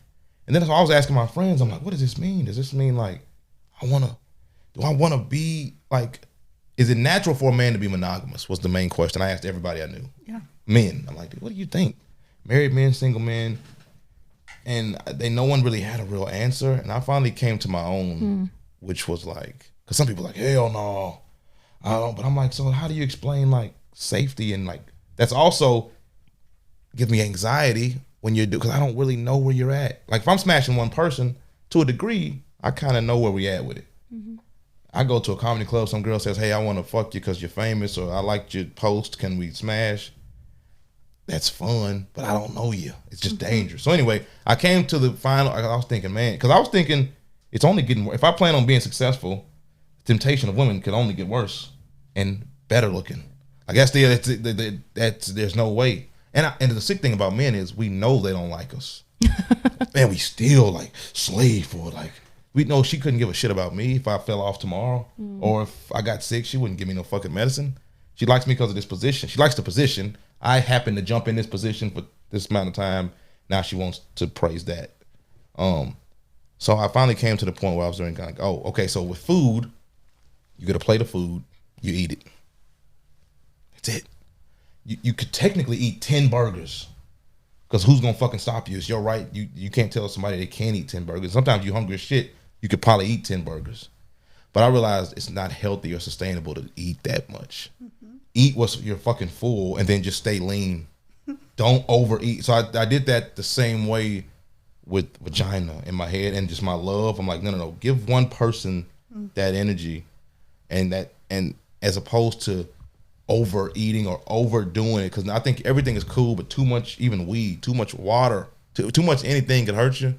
And then I was asking my friends, I'm like, what does this mean? Does this mean like do I want to be like, is it natural for a man to be monogamous? Was the main question I asked everybody I knew. Yeah, men. I'm like, what do you think? Married men, single men, and no one really had a real answer. And I finally came to my own. Which was like, because some people are like, hell no, I don't. But I'm like, so how do you explain like safety and like that's also give me anxiety when you're because I don't really know where you're at. Like if I'm smashing one person to a degree, I kind of know where we at with it. I go to a comedy club, some girl says, hey, I want to fuck you because you're famous, or I liked your post, can we smash? That's fun, but I don't know you. It's just dangerous. So anyway, I came to the final. I was thinking, man, because I was thinking. It's only getting worse. If I plan on being successful, the temptation of women could only get worse and better looking. Like that's there's no way. And the sick thing about men is we know they don't like us. Man, we still like slave for it. Like we know she couldn't give a shit about me if I fell off tomorrow or if I got sick. She wouldn't give me no fucking medicine. She likes me because of this position. She likes the position. I happen to jump in this position for this amount of time. Now she wants to praise that. So I finally came to the point where I was doing kind of like, oh, okay, so with food, you get a plate of food, you eat it. That's it. You could technically eat 10 burgers because who's going to fucking stop you? It's your right. You can't tell somebody they can't eat 10 burgers. Sometimes you're hungry as shit. You could probably eat 10 burgers. But I realized it's not healthy or sustainable to eat that much. Eat what's you're fucking full and then just stay lean. Don't overeat. So I did that the same way with vagina in my head and just my love. I'm like, no. Give one person that energy and as opposed to overeating or overdoing it. Because I think everything is cool, but too much, even weed, too much water, too much anything could hurt you.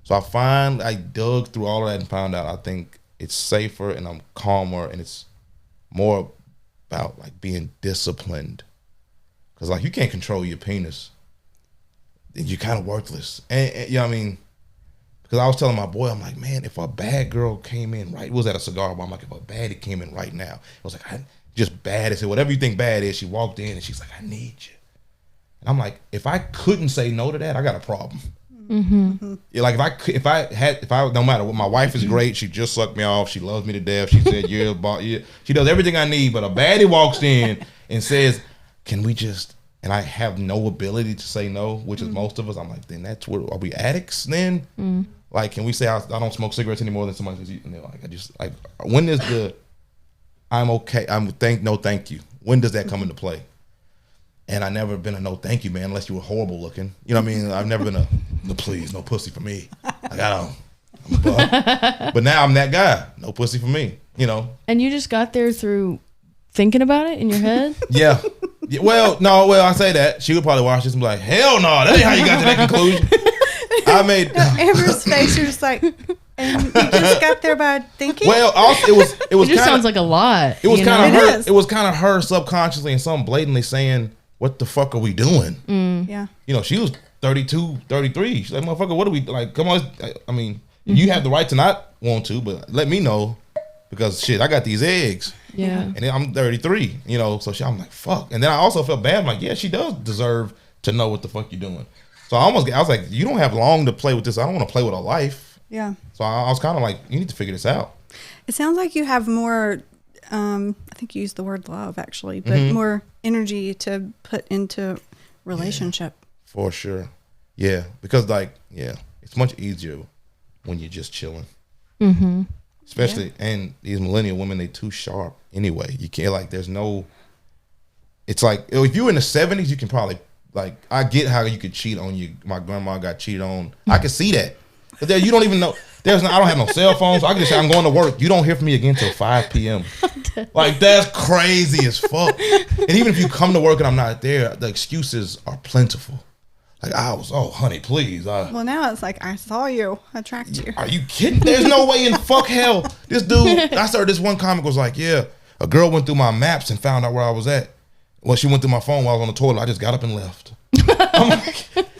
So I dug through all of that and found out I think it's safer and I'm calmer and it's more about like being disciplined. Because like you can't control your penis. You're kind of worthless. And you know what I mean? Because I was telling my boy, I'm like, man, if a bad girl came in right, it was at a cigar bar. I'm like, if a baddie came in right now, it was like, just bad. I said, whatever you think bad is, she walked in and she's like, I need you. And I'm like, if I couldn't say no to that, I got a problem. Like if I no matter what, my wife is great. She just sucked me off. She loves me to death. She said, she does everything I need. But a baddie walks in and says, can we just, and I have no ability to say no, which is most of us. I'm like, then that's what, are we addicts then? Like, can we say I don't smoke cigarettes anymore than somebody says, and they're like, I just, like, when is the, I'm okay, no thank you. When does that come into play? And I never been a no thank you man unless you were horrible looking. You know what I mean? I've never been a no please, no pussy for me. Like I But now I'm that guy. No pussy for me, you know. And you just got there through thinking about it in your head? Yeah. Well, I say that. She would probably watch this and be like, hell no, that ain't how you got to that conclusion. I made Amber's face, you're just like, and you just got there by thinking? Well, also, it was it just sounds like a lot. It was kind of her. Is. It was kind of her subconsciously and some blatantly saying, what the fuck are we doing? Yeah. You know, she was 32, 33. She's like, motherfucker, what are we, like, come on. I mean, you have the right to not want to, but let me know because, shit, I got these eggs. Yeah. And then I'm 33, you know, so I'm like, fuck. And then I also felt bad. I'm like, yeah, she does deserve to know what the fuck you're doing. So I was like, you don't have long to play with this. I don't want to play with her life. Yeah. So I was kind of like, you need to figure this out. It sounds like you have more, I think you used the word love actually, but more energy to put into relationship. Yeah, for sure. Yeah. Because it's much easier when you're just chilling. Mm-hmm. Especially, and these millennial women, they too sharp anyway. You can't, like, there's no, it's like, if you're in the 70s, you can probably, like, I get how you could cheat on you. My grandma got cheated on. I can see that. But there, you don't even know, I don't have no cell phone, so I can just say, I'm going to work. You don't hear from me again until 5 p.m. Like, that's crazy as fuck. And even if you come to work and I'm not there, the excuses are plentiful. Like, honey, please. Well, now it's like, I saw you. I tracked you. Are you kidding? There's no way in fuck hell. This dude, I started this one comic was like, yeah, a girl went through my maps and found out where I was at. Well, she went through my phone while I was on the toilet. I just got up and left.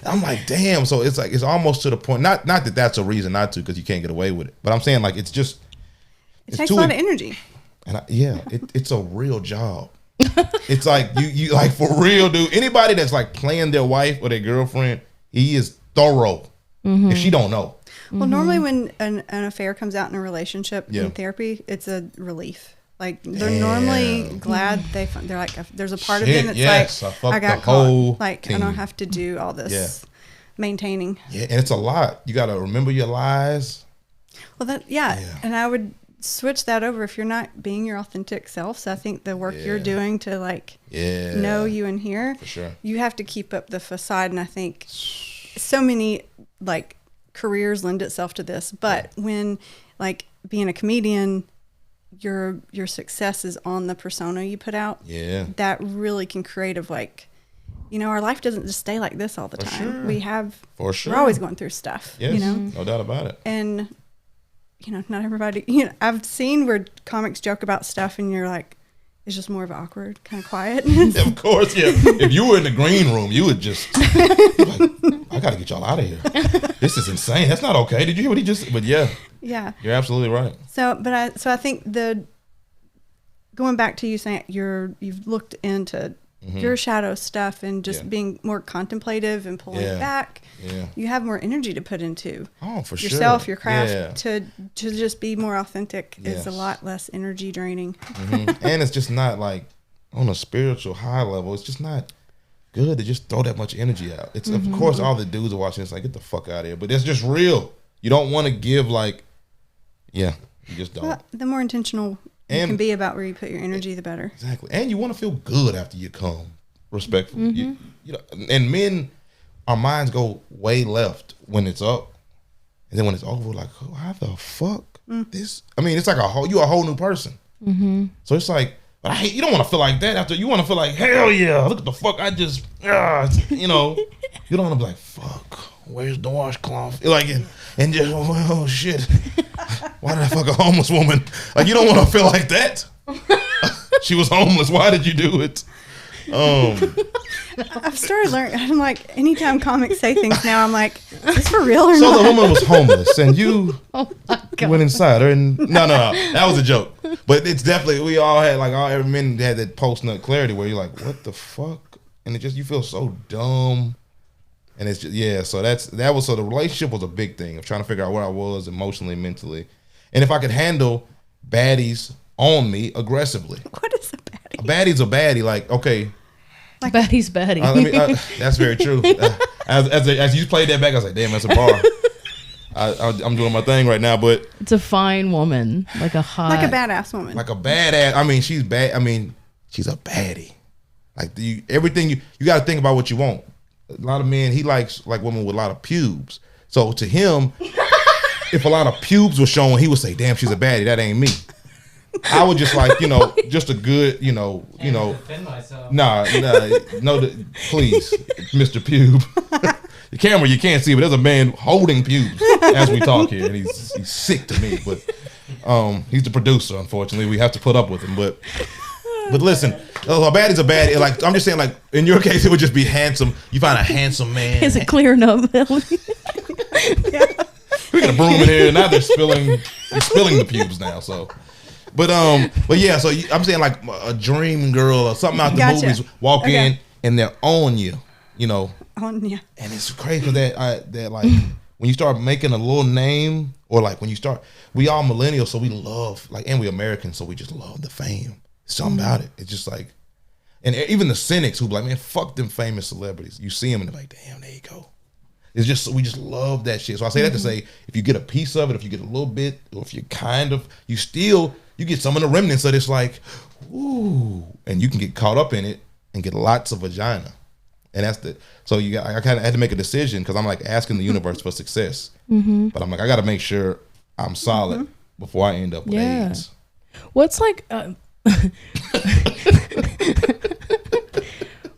I'm like, damn. So it's like, it's almost to the point, not that that's a reason not to, because you can't get away with it. But I'm saying, like, it's just. It takes a lot of energy. And it's a real job. It's like you like, for real, dude. Anybody that's like playing their wife or their girlfriend, he is thorough. If she don't know. Well, normally when an affair comes out in a relationship in therapy, it's a relief. Like, they're normally glad they're like, there's a part of them that's like, I got caught. Like, I don't have to do all this maintaining. Yeah, and it's a lot. You got to remember your lies. Well, and I would switch that over if you're not being your authentic self. So I think the work you're doing to, like, know you in here, for sure, you have to keep up the facade. And I think so many, like, careers lend itself to this. But when, like, being a comedian, your success is on the persona you put out. Yeah, that really can create like, you know, our life doesn't just stay like this all the time. Sure. We have, for sure, we're always going through stuff. Yes, you know, no doubt about it. And you know, not everybody. You know, I've seen where comics joke about stuff, and you're like, it's just more of awkward, kind of quiet. Of course, yeah. If you were in the green room, you would just like, I gotta get y'all out of here. This is insane. That's not okay. Did you hear what he just? But yeah, you're absolutely right. So, I think going back to you saying you've looked into your shadow stuff and just being more contemplative and pulling back. Yeah, you have more energy to put into for yourself, your craft. To just be more authentic is a lot less energy draining. And it's just not like on a spiritual high level. It's just not good to just throw that much energy out. It's of course all the dudes are watching. It's like, get the fuck out of here. But it's just real. You don't want to give like, you just don't. Well, the more intentional you can be about where you put your energy, the better. Exactly. And you want to feel good after you come. Respectful. You know, and men, our minds go way left when it's up, and then when it's over, like, oh, how the fuck this? I mean, it's like you're a whole new person. So it's like, but you don't want to feel like that after. You want to feel like, hell yeah, look at the fuck I just, you know, you don't want to be like, fuck, where's the washcloth? Like, and just, oh shit, why did I fuck a homeless woman? Like, you don't want to feel like that. She was homeless. Why did you do it? I've started learning. I'm like, anytime comics say things now, I'm like, is this for real or not? So the woman was homeless, and you went inside her, and no, that was a joke. But it's definitely, we all had, like, all every men had that post-nut clarity where you're like, what the fuck? And it just, you feel so dumb. And it's just, so so the relationship was a big thing of trying to figure out where I was emotionally, mentally, and if I could handle baddies on me aggressively. What is a baddie? A baddie's a baddie. Like, okay. Like, baddie's baddie. That's very true. As you played that back, I was like, damn, that's a bar. I'm doing my thing right now, but it's a fine woman, like a badass woman, like a badass. I mean, she's bad. I mean, she's a baddie. Like everything you got to think about what you want. A lot of men, he likes like women with a lot of pubes. So to him, if a lot of pubes were shown, he would say, "Damn, she's a baddie. That ain't me." I would just like, just a good, defend myself. Please, Mr. Pube. The camera you can't see, but there's a man holding pubes as we talk here, and he's sick to me. But he's the producer. Unfortunately, we have to put up with him. But listen, a baddie's a baddie. Like I'm just saying, like in your case, it would just be handsome. You find a handsome man. Is it clear enough, Melanie? Yeah. We got a broom in here. Now they're spilling the pubes now. So. But yeah, so I'm saying like a dream girl or something out the movies walk in and they're on you, On you. And it's crazy that like when you start making a little name or like when you start, we all millennials, so we love and we Americans, so we just love the fame. Something about it. It's just like, and even the cynics who be like, man, fuck them famous celebrities. You see them and they're like, damn, there you go. It's just we just love that shit. So I say that to say, if you get a piece of it, if you get a little bit, or if you you get some of the remnants of this, like, ooh, and you can get caught up in it and get lots of vagina, and that's so I kind of had to make a decision because I'm like asking the universe for success, but I'm like I got to make sure I'm solid before I end up with AIDS. What's like,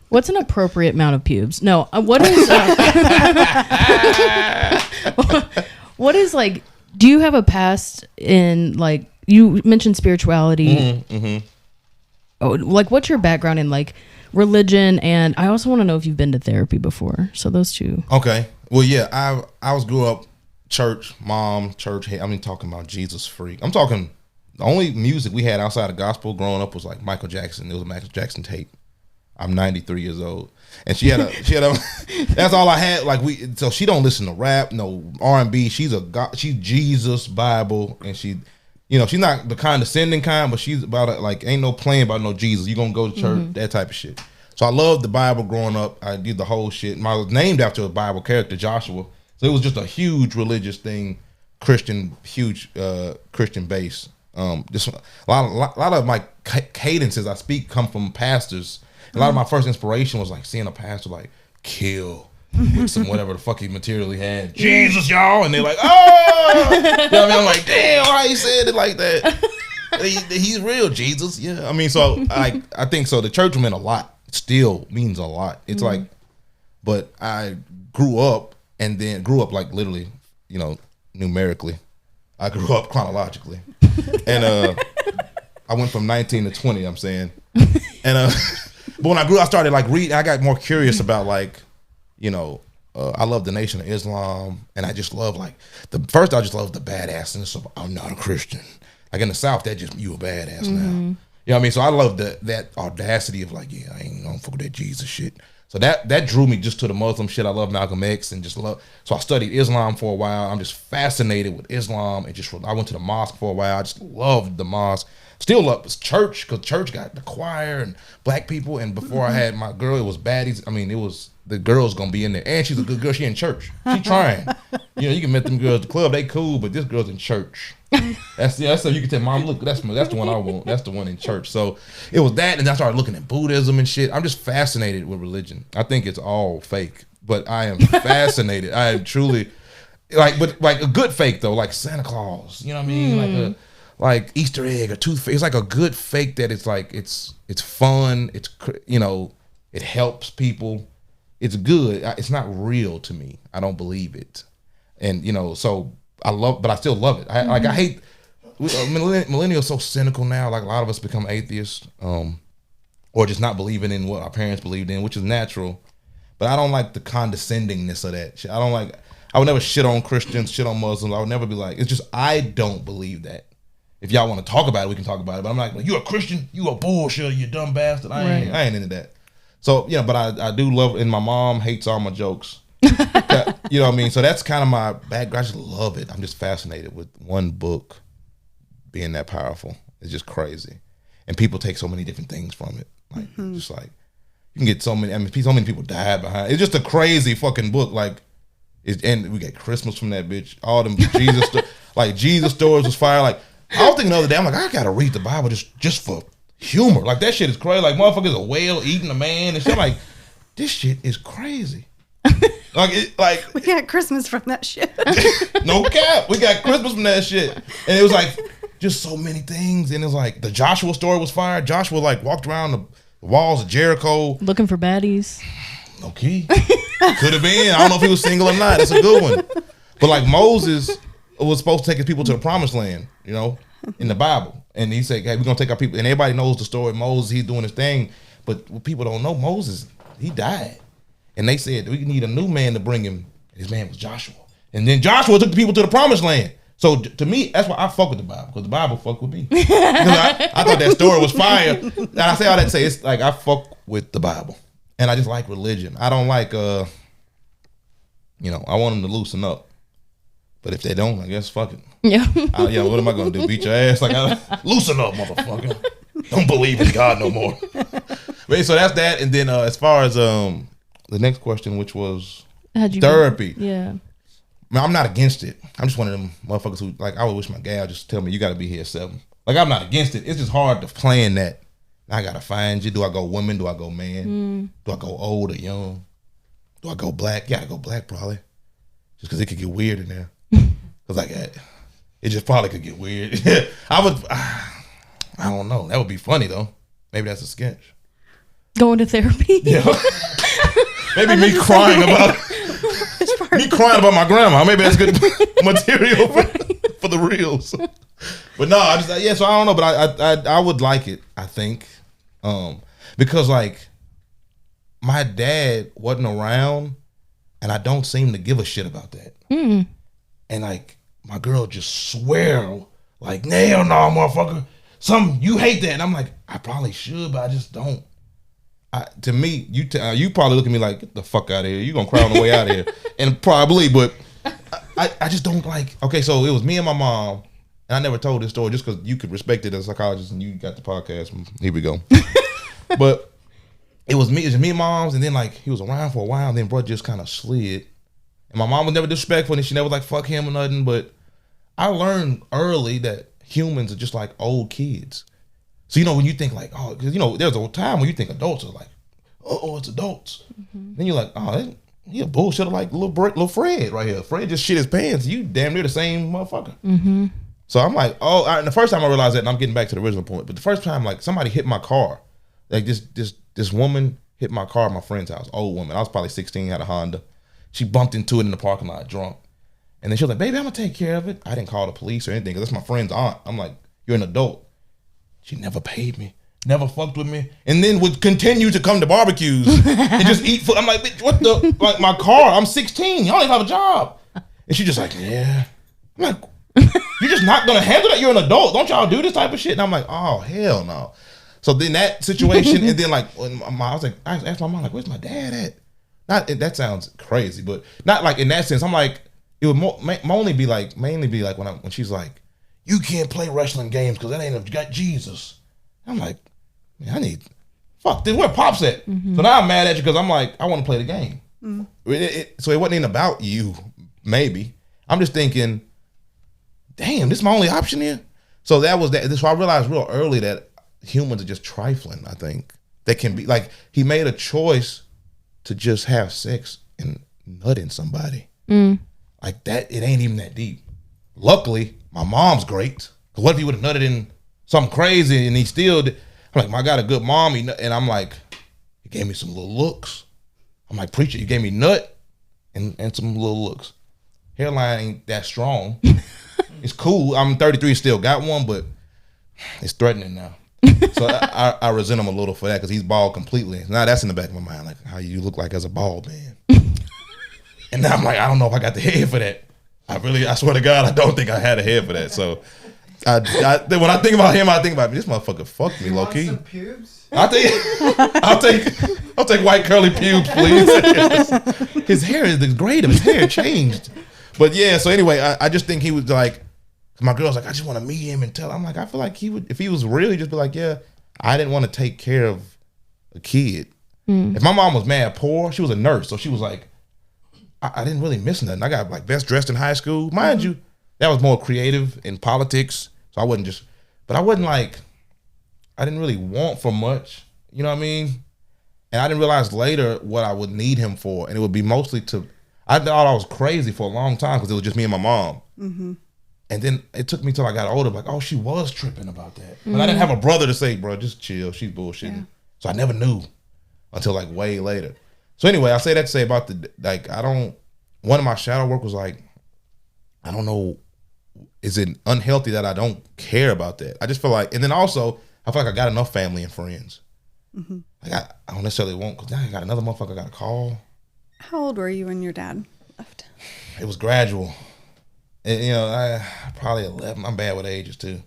what's an appropriate amount of pubes? No, what is what is like? Do you have a past in like? You mentioned spirituality. Oh, like what's your background in like religion? And I also want to know if you've been to therapy before. So those two. Okay. Well, yeah, I grew up church, mom, church. I mean, talking about Jesus freak. I'm talking the only music we had outside of gospel growing up was like Michael Jackson. It was a Michael Jackson tape. I'm 93 years old, and she had a that's all I had. Like so she don't listen to rap, no R&B. She's Jesus Bible, and she's not the condescending kind, but she's about it. Like, ain't no playing about no Jesus. You gonna go to church, that type of shit. So I loved the Bible growing up. I did the whole shit. I was named after a Bible character, Joshua. So it was just a huge religious thing, huge Christian base. Just a lot of my cadences I speak come from pastors. A lot of my first inspiration was like seeing a pastor like kill with some whatever the fuck he material he had. Jesus, y'all. And they're like, oh! You know what I mean? I'm like, damn, why he said it like that? He's real, Jesus. Yeah. I mean, so I think so. The church meant a lot. It still means a lot. It's like, but I grew up like literally, numerically. I grew up chronologically. And I went from 19 to 20, I'm saying. And but when I grew up, I started like reading. I got more curious about like, I love the Nation of Islam, and I just love I just love the badassness of I'm not a Christian. Like in the South, that just you a badass now. You know what I mean? So I love that audacity of like, yeah, I ain't gonna fuck with that Jesus shit. So that drew me just to the Muslim shit. I love Malcolm X and so I studied Islam for a while. I'm just fascinated with Islam and I went to the mosque for a while. I just loved the mosque. Still love church because church got the choir and black people. And before I had my girl, it was baddies. I mean, it was the girl's gonna be in there, and she's a good girl. She in church. She trying. You can meet them girls at the club. They cool, but this girl's in church. That's so you can tell mom, look, that's the one I want. That's the one in church. So it was that, and I started looking at Buddhism and shit. I'm just fascinated with religion. I think it's all fake, but I am fascinated. I am truly like a good fake though, like Santa Claus. You know what I mean? Like Easter egg or toothpaste. It's like a good fake that it's like it's fun. It's it helps people. It's good. It's not real to me. I don't believe it, and so but I still love it. I hate millennials so cynical now. Like a lot of us become atheists, or just not believing in what our parents believed in, which is natural. But I don't like the condescendingness of that shit. I would never shit on Christians, shit on Muslims. I would never be like, it's just I don't believe that. If y'all want to talk about it, we can talk about it. But I'm like, you a Christian? You a bullshit? You dumb bastard? I ain't into that. So but I do love it. And my mom hates all my jokes. You know what I mean? So that's kind of my background. I just love it. I'm just fascinated with one book being that powerful. It's just crazy. And people take so many different things from it. Like just like you can get so many. I mean, so many people died behind it. It's just a crazy fucking book. Like, and we got Christmas from that bitch. All them Jesus like Jesus stories was fire. Like. I was thinking the other day, I'm like, I gotta read the Bible just for humor. Like that shit is crazy. Like motherfuckers a whale eating a man and shit. I'm like, this shit is crazy. Like We got Christmas from that shit. No cap. We got Christmas from that shit. And it was like just so many things. And it was like the Joshua story was fire. Joshua like walked around the walls of Jericho. Looking for baddies. No key. Could have been. I don't know if he was single or not. That's a good one. But like Moses was supposed to take his people to the promised land, you know, in the Bible. And he said, hey, we're going to take our people. And everybody knows the story of Moses. He's doing his thing. But what people don't know, Moses, he died. And they said, we need a new man to bring him. And his man was Joshua. And then Joshua took the people to the promised land. So to me, that's why I fuck with the Bible. Because the Bible fuck with me. I thought that story was fire. And I say all that to say, it's like I fuck with the Bible. And I just like religion. I don't like, I want them to loosen up. But if they don't, I guess fuck it. Yeah. What am I going to do? Beat your ass? Like, loosen up, motherfucker. Don't believe in God no more. Wait, so that's that. And then as far as the next question, which was therapy. Yeah. Man, I'm not against it. I'm just one of them motherfuckers who, like, I would wish my gal just tell me, you got to be here at 7. Like, I'm not against it. It's just hard to plan that. I got to find you. Do I go woman? Do I go man? Do I go old or young? Do I go black? Yeah, I go black probably. Just because it could get weird in there. Because like, it just probably could get weird. I don't know. That would be funny though. Maybe that's a sketch. Going to therapy? Yeah. Maybe me crying about my grandma. Maybe that's good material for the reels. But no, so I don't know. But I would like it, I think. Because like my dad wasn't around and I don't seem to give a shit about that. And like my girl just swear like, hell no, motherfucker. You hate that. And I'm like, I probably should, but I just don't. To me, you probably look at me like, get the fuck out of here. You gonna cry on the way out of here. And probably, but I just don't like, okay, so it was me and my mom, and I never told this story just because you could respect it as a psychologist and you got the podcast. Here we go. But it was me and mom's, and then like he was around for a while, and then bro just kind of slid. And my mom was never disrespectful, and she never like fuck him or nothing, but I learned early that humans are just like old kids. So, when you think like, oh, because, there's a time when you think adults are like, oh, it's adults. Then you're like, oh, he a bullshitter like little Fred right here. Fred just shit his pants. You damn near the same motherfucker. So I'm like, and the first time I realized that, and I'm getting back to the original point, but the first time like somebody hit my car, like this woman hit my car at my friend's house, old woman. I was probably 16, had a Honda. She bumped into it in the parking lot drunk. And then she was like, baby, I'm going to take care of it. I didn't call the police or anything because that's my friend's aunt. I'm like, you're an adult. She never paid me, never fucked with me, and then would continue to come to barbecues and just eat food. I'm like, bitch, what the? Like my car, I'm 16. You don't even have a job. And she just like, yeah. I'm like, you're just not going to handle that? You're an adult. Don't y'all do this type of shit? And I'm like, oh, hell no. So then that situation, and then like, I was like, I asked my mom, like, where's my dad at? That sounds crazy, but not like in that sense. I'm like, it would mainly be like when she's like, you can't play wrestling games because that ain't got Jesus. I'm like, man, fuck this. Where Pop's at? So now I'm mad at you because I'm like, I want to play the game. So it wasn't even about you, maybe. I'm just thinking, damn, this is my only option here. So that was that. So I realized real early that humans are just trifling, I think. They can be like, he made a choice to just have sex and nut in somebody. Like that, it ain't even that deep. Luckily, my mom's great. Cause what if he would have nutted in something crazy and he still I'm like, I got a good mom. And I'm like, he gave me some little looks. I'm like, preacher, you gave me nut and some little looks. Hairline ain't that strong. It's cool. I'm 33, still got one, but it's threatening now. So I resent him a little for that because he's bald completely. Now that's in the back of my mind, like how you look like as a bald man. And now I'm like, I don't know if I got the head for that. I swear to God, I don't think I had a head for that. So when I think about him, I think about this motherfucker fucked me low key. Some pubes? I'll take white curly pubes, please. His hair is the grade of his hair changed. But yeah, so anyway, I just think he was like, my girl's like, I just want to meet him and tell. I'm like, I feel like he would, if he was really just be like, yeah, I didn't want to take care of a kid. If my mom was mad poor, she was a nurse, so she was like, I didn't really miss nothing. I got like best dressed in high school. Mind you, that was more creative in politics. So I wasn't just, but I wasn't like, I didn't really want for much. You know what I mean? And I didn't realize later what I would need him for. And it would be mostly to, I thought I was crazy for a long time because it was just me and my mom. Mm-hmm. And then it took me till I got older, like, oh, she was tripping about that. But I didn't have a brother to say, bro, just chill. She's bullshitting. Yeah. So I never knew until like way later. So anyway, I say that to say about one of my shadow work was like, I don't know, is it unhealthy that I don't care about that? I just feel like, and then also, I feel like I got enough family and friends. Mm-hmm. Like I don't necessarily want, because now I got another motherfucker I got to call. How old were you when your dad left? It was gradual. And, I probably 11. I'm bad with ages too.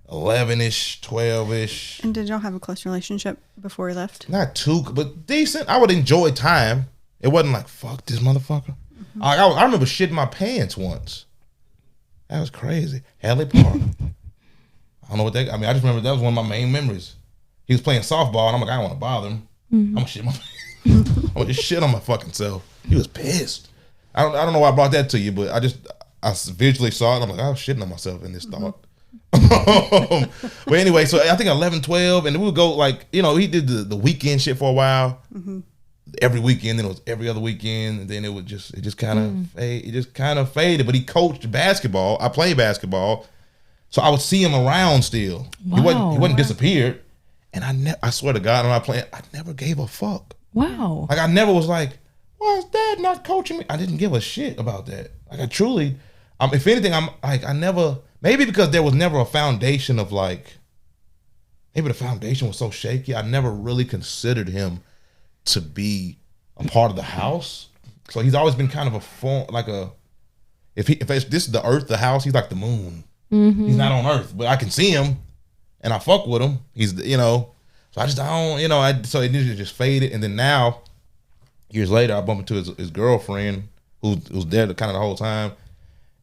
11-ish, 12-ish. And did y'all have a close relationship before he left? Not too, but decent. I would enjoy time. It wasn't like, fuck this motherfucker. Mm-hmm. I remember shitting my pants once. That was crazy. Hadley Park. I don't know what that, I just remember that was one of my main memories. He was playing softball, and I'm like, I don't want to bother him. Mm-hmm. I'm going to shit my pants. I'm going to just shit on my fucking self. He was pissed. I don't know why I brought that to you, but I visually saw it, and I'm like, I was shitting on myself in this thought. But anyway, so I think 11, 12, and we would go like, he did the weekend shit for a while. Mm-hmm. Every weekend, then it was every other weekend, and then it just kind of faded. But he coached basketball. I played basketball, so I would see him around still. Wow. He wasn't disappeared, and I swear to God, I never gave a fuck. Wow. Like I never was like, why is Dad not coaching me? I didn't give a shit about that. Like I truly, if anything, I'm like I never. Maybe because there was never a foundation of like, maybe the foundation was so shaky. I never really considered him to be a part of the house. So he's always been kind of a form, like if this is the earth, the house, he's like the moon. Mm-hmm. He's not on earth, but I can see him and I fuck with him. He's, so I don't, so it just faded. And then now, years later, I bump into his girlfriend who was there kind of the whole time.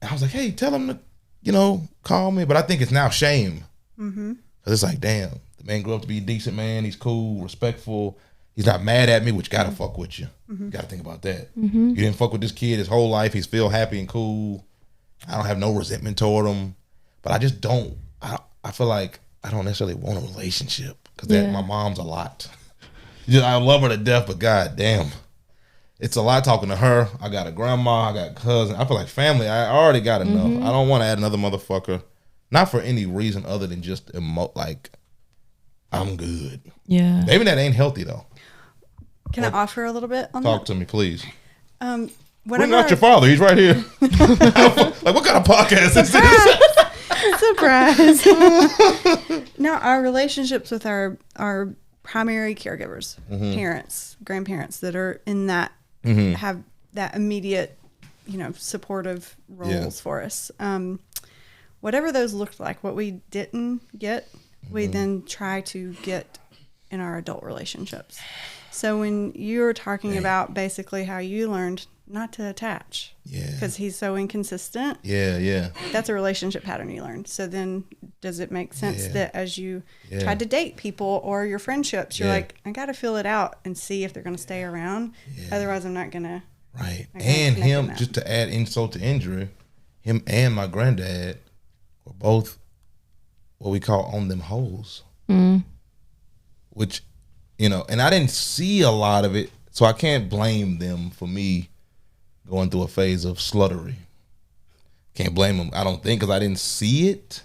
And I was like, hey, tell him to, call me. But I think it's now shame. Mm-hmm. Cause it's like, damn, the man grew up to be a decent man. He's cool, respectful. He's not mad at me, which gotta fuck with you. Mm-hmm. You gotta think about that. Mm-hmm. You didn't fuck with this kid his whole life. He's still happy and cool. I don't have no resentment toward him. But I just don't, I feel like I don't necessarily want a relationship. Cause my mom's a lot. I love her to death, but god damn. It's a lot talking to her. I got a grandma. I got a cousin. I feel like family. I already got enough. Mm-hmm. I don't want to add another motherfucker. Not for any reason other than just like, I'm good. Yeah. Maybe that ain't healthy though. Can I offer a little bit on that? Talk to me, please. Bring out your father. He's right here. Like, what kind of podcast is this? Surprise. Now, our relationships with our primary caregivers, parents, grandparents that are in that, have that immediate, supportive roles for us. Whatever those looked like, what we didn't get, we then try to get in our adult relationships. So when you were talking about basically how you learned not to attach, because he's so inconsistent, that's a relationship pattern you learned. So then does it make sense that as you tried to date people or your friendships, you're like, I got to feel it out and see if they're going to stay around. Otherwise I'm not going to. Right. And him, just to add insult to injury, him and my granddad were both what we call on them hoes. Which, and I didn't see a lot of it, so I can't blame them for me going through a phase of sluttery. Can't blame them, I don't think, because I didn't see it.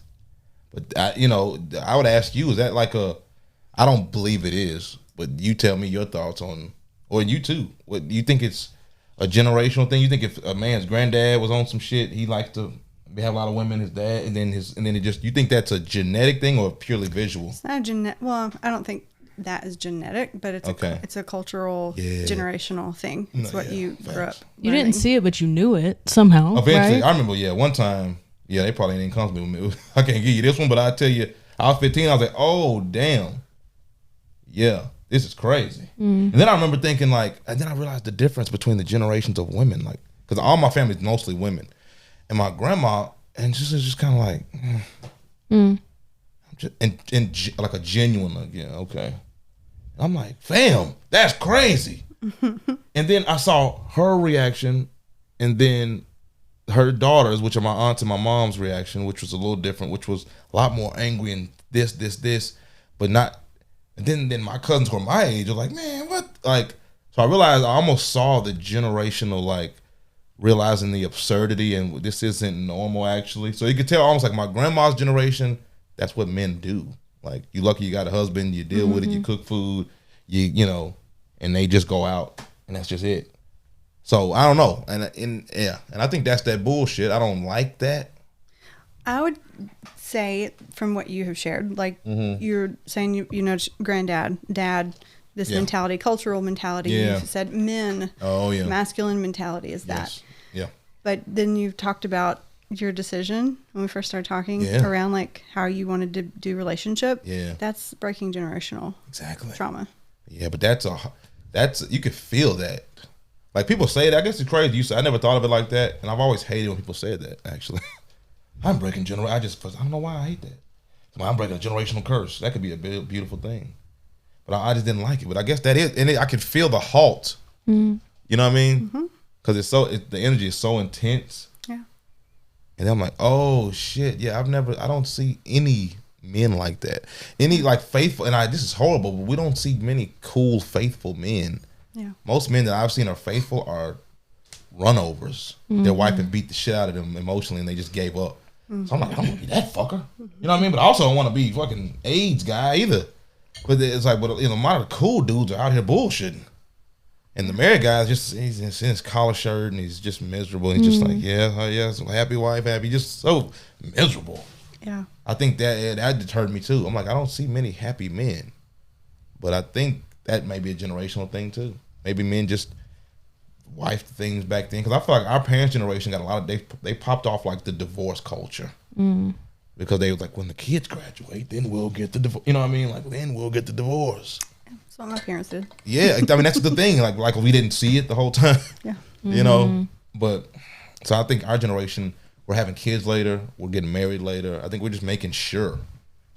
But, I would ask you, is that like I don't believe it is, but you tell me your thoughts on, or you too, what you think it's a generational thing? You think if a man's granddad was on some shit, he likes to have a lot of women, his dad, and then you think that's a genetic thing or purely visual? It's not a genetic, well, I don't think that is genetic, but it's a cultural, generational thing. It's what you grew up You didn't see it, but you knew it somehow. Eventually, right? I remember, one time, they probably didn't come to me with me. I can't give you this one, but I tell you, I was 15, I was like, oh, damn. Yeah, this is crazy. And then I remember thinking and then I realized the difference between the generations of women, because all my family is mostly women. And my grandma, and just kind of like, just, like a genuine, okay. I'm like, fam, that's crazy. And then I saw her reaction, and then her daughters, which are my aunts and my mom's reaction, which was a little different, which was a lot more angry and this, but not. And then my cousins who are my age are like, man, what? So I realized I almost saw the generational realizing the absurdity and this isn't normal actually. So you could tell almost like my grandma's generation, that's what men do. Like, you lucky you got a husband, you deal with it, you cook food, you know, and they just go out and that's just it. So I don't know. And I think that's that bullshit. I don't like that. I would say from what you have shared, like you're saying, you know, granddad, dad, this mentality, cultural mentality. You said men. Oh yeah. Masculine mentality is that. Yes. Yeah. But then you talked about your decision when we first started talking around like how you wanted to do relationship. Yeah. That's breaking generational trauma. Yeah, but that's you could feel that. Like, people say that. I guess it's crazy. I never thought of it like that, and I've always hated when people said that. Actually, I'm breaking I don't know why I hate that. I'm breaking a generational curse. That could be a beautiful thing, but I just didn't like it. But I guess that is, and I could feel the halt. You know what I mean? Because the energy is so intense. Yeah. And I'm like, oh shit, yeah. I don't see any men like that. Any like faithful, and this is horrible, but we don't see many cool, faithful men. Yeah. Most men that I've seen are faithful are runovers. Their wife had beat the shit out of them emotionally and they just gave up. So I'm like, I don't want to be that fucker. You know what I mean? But I also don't want to be fucking AIDS guy either. But it's like, you know, a lot of the cool dudes are out here bullshitting. And the married guy he's in his collar shirt and he's just miserable. He's just like, so happy wife, happy, just so miserable. Yeah. I think that deterred me too. I'm like, I don't see many happy men. But I think that may be a generational thing too. Maybe men just wifed things back then. Because I feel like our parents' generation got a lot of, they popped off like the divorce culture. Because they was like, when the kids graduate, then we'll get the divorce. You know what I mean? Like, then we'll get the divorce. That's what my parents did. Yeah, I mean, that's the thing. Like we didn't see it the whole time. Yeah. You know? But, so I think our generation, we're having kids later. We're getting married later. I think we're just making sure.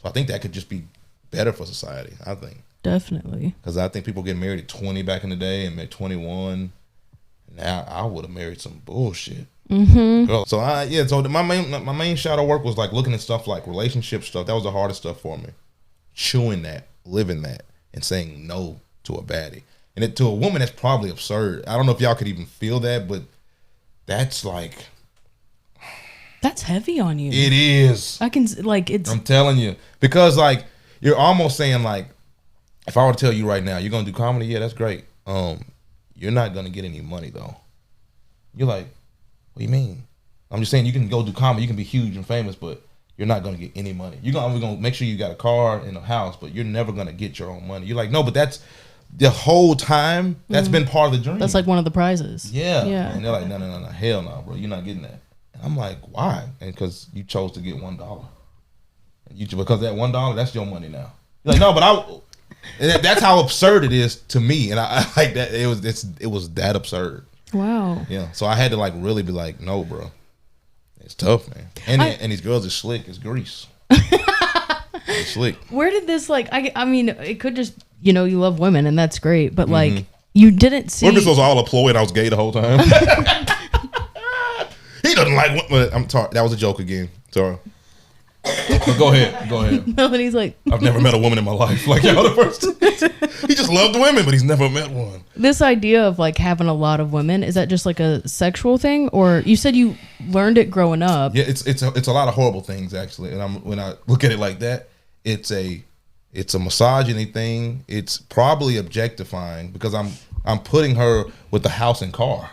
So I think that could just be better for society, I think. Definitely. Because I think people get married at 20 back in the day and at 21. Now I would have married some bullshit. Girl. So my main shadow work was like looking at stuff like relationship stuff. That was the hardest stuff for me. Chewing that, living that, and saying no to a baddie. And to a woman, that's probably absurd. I don't know if y'all could even feel that, but that's like... That's heavy on you. It is. I can, like, it's... I'm telling you. Because, like, you're almost saying, like, if I were to tell you right now, you're going to do comedy? Yeah, that's great. You're not going to get any money, though. You're like, what do you mean? I'm just saying you can go do comedy. You can be huge and famous, but you're not going to get any money. You're going to make sure you got a car and a house, but you're never going to get your own money. You're like, no, but that's the whole time. That's been part of the dream. That's like one of the prizes. Yeah. And they're like, no, hell no, bro. You're not getting that. And I'm like, why? And because you chose to get $1. Because that $1, that's your money now. You're like, no, but that's how absurd it is to me, and I like that. It was that absurd. Wow. Yeah. So I had to like really be like, no, bro, it's tough, man. And these girls are slick as grease. They're slick. Where did this like? I mean, it could just you love women and that's great, but like you didn't see. What if this was all a ploy and I was gay the whole time? He doesn't like women. I'm sorry. That was a joke again. Sorry. But go ahead. Melanie's like, I've never met a woman in my life like y'all the first. He just loved women, but he's never met one. This idea of like having a lot of women, is that just like a sexual thing, or you said you learned it growing up? Yeah, it's a lot of horrible things actually, and when I look at it like that, it's a misogyny thing. It's probably objectifying because I'm putting her with the house and car.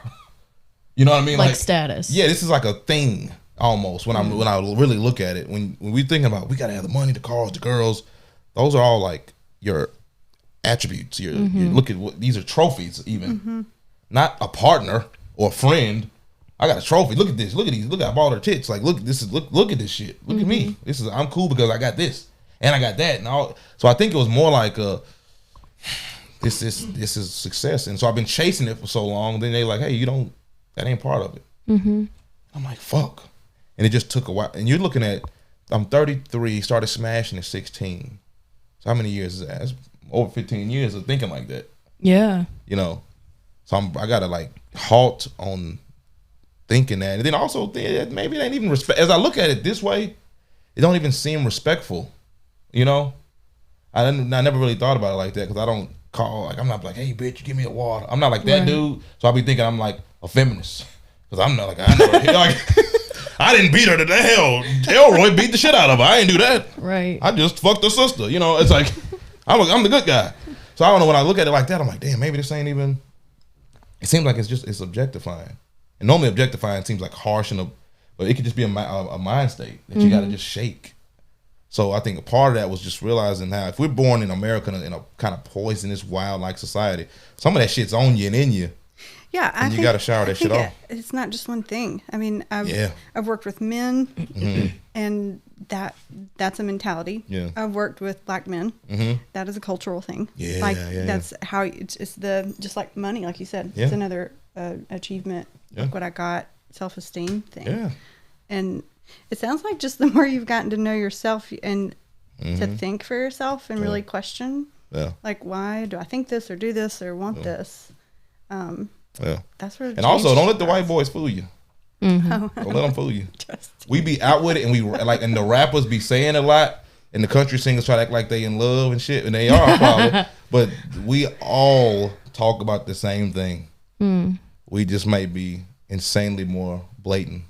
You know what I mean? Like status. Yeah, this is like a thing. Almost when I really look at it, when we thinking about we gotta have the money, the cars, the girls, those are all like your attributes. You look at these are trophies, even not a partner or a friend. I got a trophy. Look at this. Look at these. Look, I bought her tits. Like look at this shit. Look at me. I'm cool because I got this and I got that and all. So I think it was more like this is success. And so I've been chasing it for so long. Then they like, hey, that ain't part of it. I'm like, fuck. And it just took a while. And you're looking at, I'm 33, started smashing at 16. So how many years is that? That's over 15 years of thinking like that. Yeah. So I got to like halt on thinking that. And then also maybe it ain't even respect. As I look at it this way, it don't even seem respectful. I never really thought about it like that because I don't call, like I'm not like, hey bitch, give me a water. I'm not like that dude. So I'll be thinking I'm like a feminist. Because I'm not like, I never, like, I didn't beat her to the hell. Elroy beat the shit out of her. I ain't do that. Right. I just fucked her sister. You know, it's like, I'm the good guy. So I don't know, when I look at it like that, I'm like, damn, maybe this ain't even, it seems like it's objectifying. And normally objectifying seems like harsh, but it could just be a mind state that you got to just shake. So I think a part of that was just realizing how if we're born in America in a kind of poisonous, wild-like society, some of that shit's on you and in you. Yeah, and you got to shower that shit off. It's not just one thing. I mean, I've worked with men, and that's a mentality. Yeah. I've worked with black men. That is a cultural thing. Yeah, that's how it's just like money, like you said. Yeah. It's another achievement. Yeah. Like what I got, self-esteem thing. Yeah. And it sounds like just the more you've gotten to know yourself and to think for yourself and really question, like, why do I think this or do this or want this? That's where. And also, don't let the white boys fool you. Don't let them fool you. We be out with it, and and the rappers be saying a lot, and the country singers try to act like they in love and shit, and they are probably. But we all talk about the same thing. We just might be insanely more blatant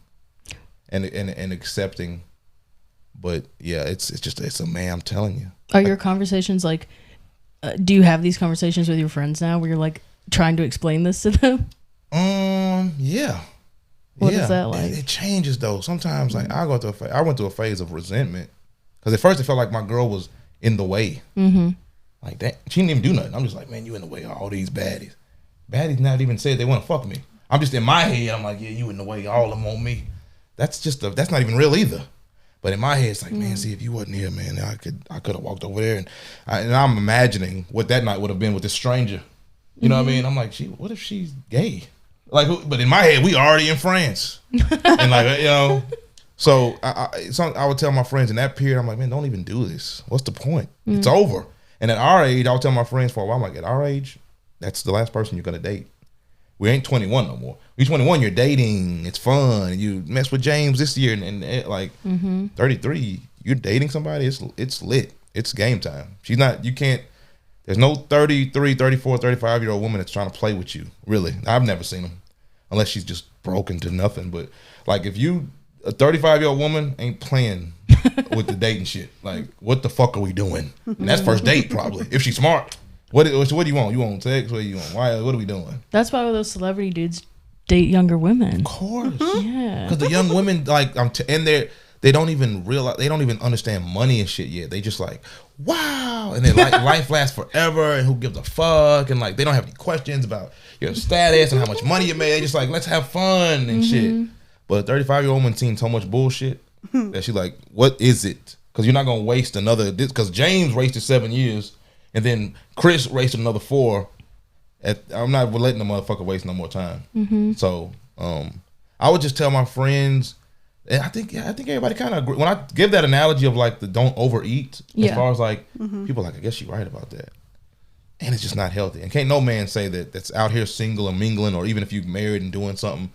and accepting. But yeah, it's a man. I'm telling you. Are your conversations like? Do you have these conversations with your friends now, where you're like trying to explain this to them? Yeah. What is that like? It changes though. Sometimes like I went through a phase of resentment because at first it felt like my girl was in the way. Like that, she didn't even do nothing. I'm just like, man, you in the way of all these baddies. Baddies not even said they want to fuck me. I'm just in my head. I'm like, yeah, you in the way. All of them on me. That's not even real either. But in my head, it's like, man, see, if you wasn't here, man, I could have walked over there, and I'm imagining what that night would have been with this stranger. You know what I mean? I'm like, what if she's gay? Like, but in my head, we already in France, and like, you know, so I would tell my friends in that period, I'm like, man, don't even do this. What's the point? It's over. And at our age, I would tell my friends for a while, I'm like, at our age, that's the last person you're gonna date. We ain't 21 no more. You're 21, you're dating, it's fun. You mess with James this year, and like 33, you're dating somebody, it's lit. It's game time. There's no 33, 34, 35-year-old woman that's trying to play with you, really. I've never seen them, unless she's just broken to nothing. But like if a 35-year-old woman ain't playing with the dating shit, like what the fuck are we doing? And that's first date probably, if she's smart. What do you want? You want sex? What do you want? Why? What are we doing? That's why those celebrity dudes date younger women. Of course. Yeah. Because the young women, like, they don't even realize, they don't even understand money and shit yet. They just like, wow. And then life lasts forever, and who gives a fuck? And like, they don't have any questions about your status and how much money you made. They just like, let's have fun and shit. But a 35-year-old woman seen so much bullshit that she's like, what is it? Because you're not going to waste because James wasted 7 years. And then Chris raced another 4. I'm not letting the motherfucker waste no more time. So I would just tell my friends, and I think everybody kind of agree. When I give that analogy of like the don't overeat, as far as like people are like, I guess you're right about that. And it's just not healthy. And can't no man say that's out here single and mingling, or even if you're married and doing something,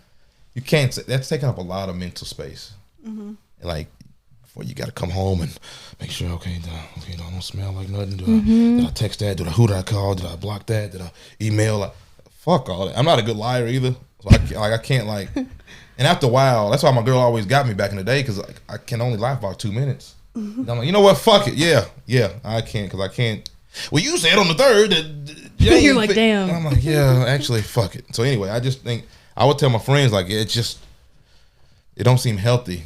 you can't say that's taking up a lot of mental space. And like, you got to come home and make sure, okay, I don't smell like nothing. Did I text that? Who did I call? Did I block that? Did I email? Fuck all that. I'm not a good liar either. So I can't like. And after a while, that's why my girl always got me back in the day, because like, I can only lie for about 2 minutes. And I'm like, you know what? Fuck it. Yeah, I can't, because I can't. Well, you said on the 3rd that you're like, damn. I'm like, yeah, actually, fuck it. So anyway, I just think I would tell my friends like, it don't seem healthy.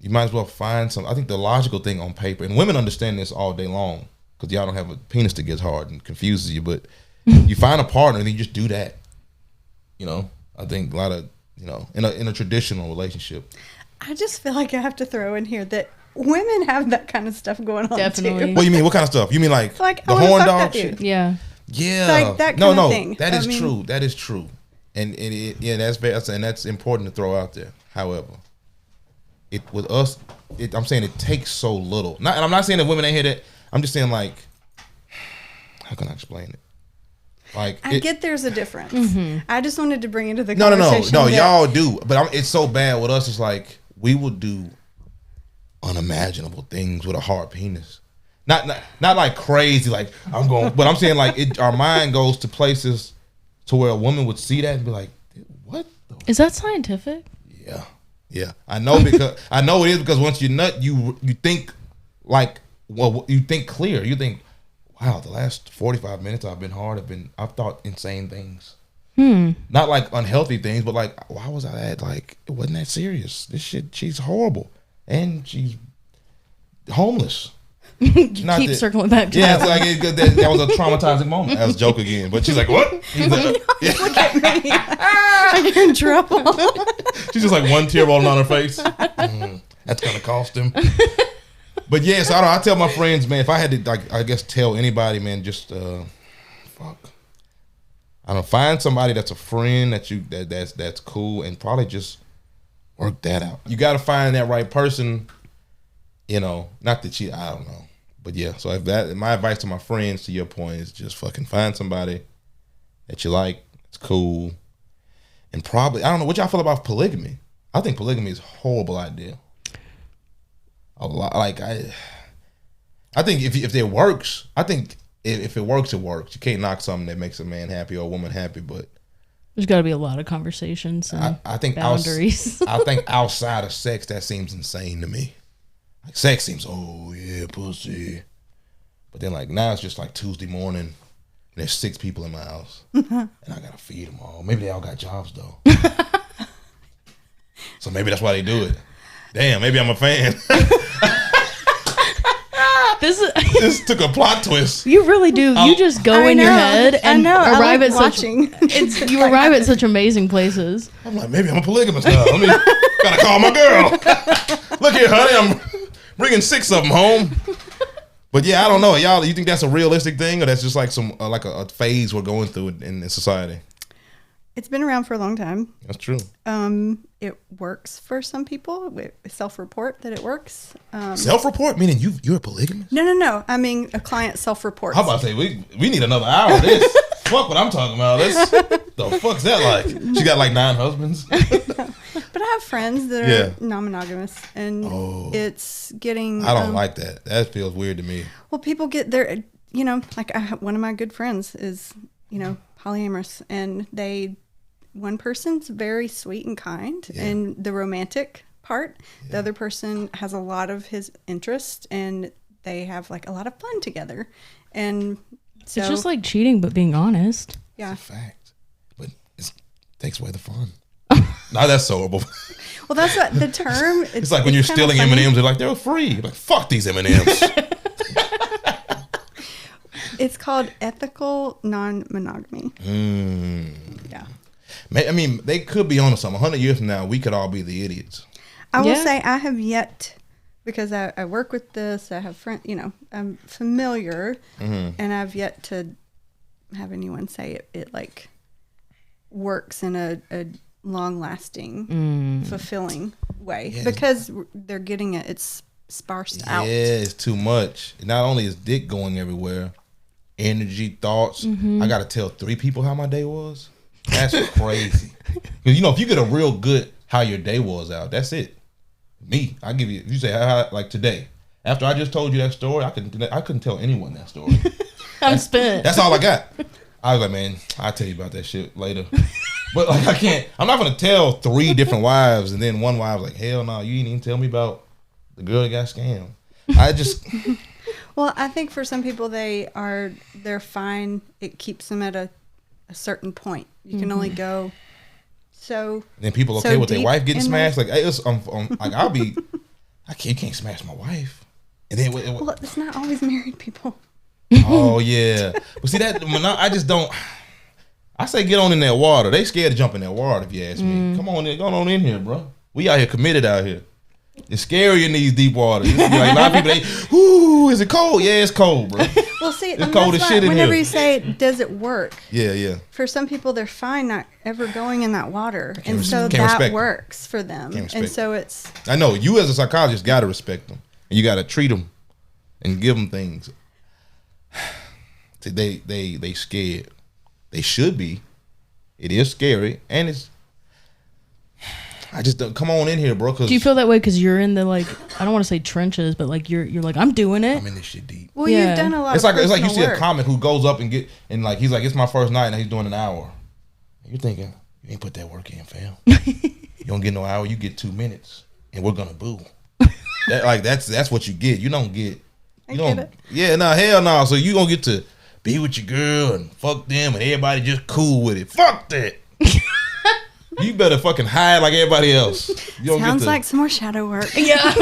You might as well find some. I think the logical thing on paper, and women understand this all day long, because y'all don't have a penis that gets hard and confuses you, but you find a partner and you just do that. You know, I think a lot of, you know, in a traditional relationship. I just feel like I have to throw in here that women have that kind of stuff going on. Definitely. What do you mean? What kind of stuff? You mean like the horn dog shit? Yeah. Yeah. Like that kind of thing. That is true. That is true. And that's important to throw out there. However, I'm saying it takes so little. And I'm not saying that women ain't hear that. I'm just saying, like, how can I explain it? Like, I get there's a difference. I just wanted to bring into the conversation. No, y'all do. But it's so bad with us. It's like we will do unimaginable things with a hard penis. Not like crazy, like I'm going. But I'm saying like our mind goes to places to where a woman would see that and be like, what Is that scientific? Yeah. Yeah. I know it is because once you nut, you think like, well, you think clear. You think, wow, the last 45 minutes I've been hard. I've thought insane things. Not like unhealthy things, but like, why was I that? Like, it wasn't that serious. This shit, she's horrible. And she's homeless. Keep circling back to that. that. Yeah, it's like that was a traumatizing moment. That was joke again. But she's like, what? He's like, yeah. Look at me. I'm in trouble. She's just like one tear rolling on her face. That's gonna cost him. But yeah, so I tell my friends, man, if I had to, like, I guess tell anybody, man, just fuck. I don't know, find somebody that's a friend that's cool, and probably just work that out. You got to find that right person. You know, not that I don't know, but yeah. So my advice to my friends, to your point, is just fucking find somebody that you like. It's cool, and probably, I don't know what y'all feel about polygamy. I think polygamy is a horrible idea. A lot, like I think if it works, I think if it works, it works. You can't knock something that makes a man happy or a woman happy, but there's got to be a lot of conversations and I think boundaries. I think outside of sex, that seems insane to me. Like, sex seems, oh yeah, pussy, but then like now it's just like Tuesday morning, and there's 6 people in my house, and I gotta feed them all. Maybe they all got jobs though, so maybe that's why they do it. Damn, maybe I'm a fan. This took a plot twist. You really do. You just go in your head and arrive at watching. You arrive at such amazing places. I'm like, maybe I'm a polygamist now. Let me gotta call my girl. Look here, honey, I'm bringing 6 of them home. But yeah, I don't know, y'all. You think that's a realistic thing, or that's just like some like a phase we're going through in society? It's been around for a long time. That's true. It works for some people. We self-report that it works. Self-report? Meaning you're a polygamist? No. I mean, a client self-reports. How about to say, we need another hour of this. Fuck what I'm talking about. The fuck's that like? She got like 9 husbands? But I have friends that are non-monogamous, and it's getting... I don't like that. That feels weird to me. Well, people get their... You know, like one of my good friends is, polyamorous, and one person's very sweet and kind, and the romantic part, the other person has a lot of his interest, and they have like a lot of fun together, and so, it's just like cheating, but being honest. Yeah, it's a fact, but it takes away the fun. No, that's horrible. Well, that's what the term. It's like when you're stealing M&Ms, they're like, they're free. You're like, fuck these M&Ms. It's called ethical non-monogamy. Yeah. I mean, they could be onto something. 100 years from now, we could all be the idiots. I will say I have yet, because I work with this, I have friends, I'm familiar, and I've yet to have anyone say it like works in a long-lasting, fulfilling way, because they're getting it's sparsed out. Yeah, it's too much. Not only is dick going everywhere, energy, thoughts. I got to tell 3 people how my day was. That's crazy. Because, if you get a real good how your day was out, that's it. Me, I give you, if you say, how, like today, after I just told you that story, I couldn't tell anyone that story. I'm spent. That's all I got. I was like, man, I'll tell you about that shit later. But like, I'm not going to tell 3 different wives, and then one wife was like, hell no, you didn't even tell me about the girl that got scammed. I just... Well, I think for some people, they're fine. It keeps them at a certain point. You can only go so. And then people okay with their wife getting smashed. Like, you can't smash my wife. And then well, it's not always married people. Oh yeah, but see that I just don't. I say get on in that water. They scared to jump in that water. If you ask me, come on, go on in here, bro. We out here committed out here. It's scary in these deep waters. Like a lot of people, is it cold? Yeah, it's cold, bro. Well, see, it's cold as shit in here. Whenever you say, does it work? Yeah. For some people, they're fine not ever going in that water, and so that works for them. And so it's. I know you as a psychologist got to respect them, and you got to treat them, and give them things. They scared. They should be. It is scary, and it's. I just don't come on in here, bro. Do you feel that way because you're in the I don't want to say trenches, but like you're like I'm doing it. I'm in this shit deep. Well, you've done a lot. It's like you see a comic who goes up and he's like it's my first night and he's doing an hour. You're thinking, You ain't put that work in, fam. You don't get no hour, you get 2 minutes, and we're gonna boo. That's what you get. You don't get. You don't. Get it. Yeah, no, hell no. So you gonna get to be with your girl and fuck them, and everybody just cool with it. Fuck that. You better fucking hide like everybody else. You Sounds like some more shadow work. Yeah.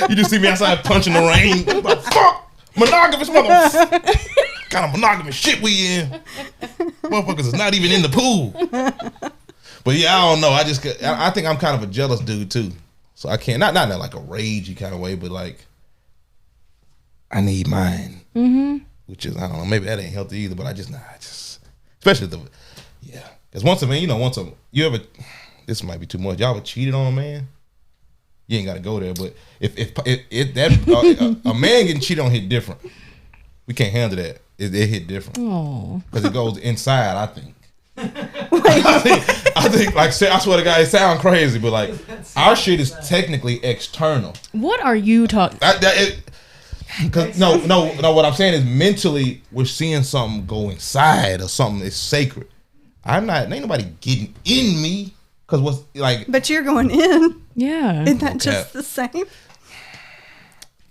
You just see me outside punching the rain. I'm like, fuck, monogamous motherfucker. Kind of monogamous shit we in. Motherfuckers is not even in the pool. But yeah, I don't know. I think I'm kind of a jealous dude too. So I can't, not in like a ragey kind of way, but like, I need mine. Mm-hmm. Which is, I don't know, maybe that ain't healthy either, but especially yeah. Because you ever, this might be too much, y'all ever cheated on a man? You ain't got to go there, but if that a man getting cheated on hit different. We can't handle that. It hit different. Because it goes inside, I think. I think, like, I swear to God, it sounds crazy, but like, our shit is technically external. What are you talking? No, what I'm saying is mentally, we're seeing something go inside or something that's sacred. Ain't nobody getting in me. Cause what's like, but you're going in. Yeah. Isn't that just the same?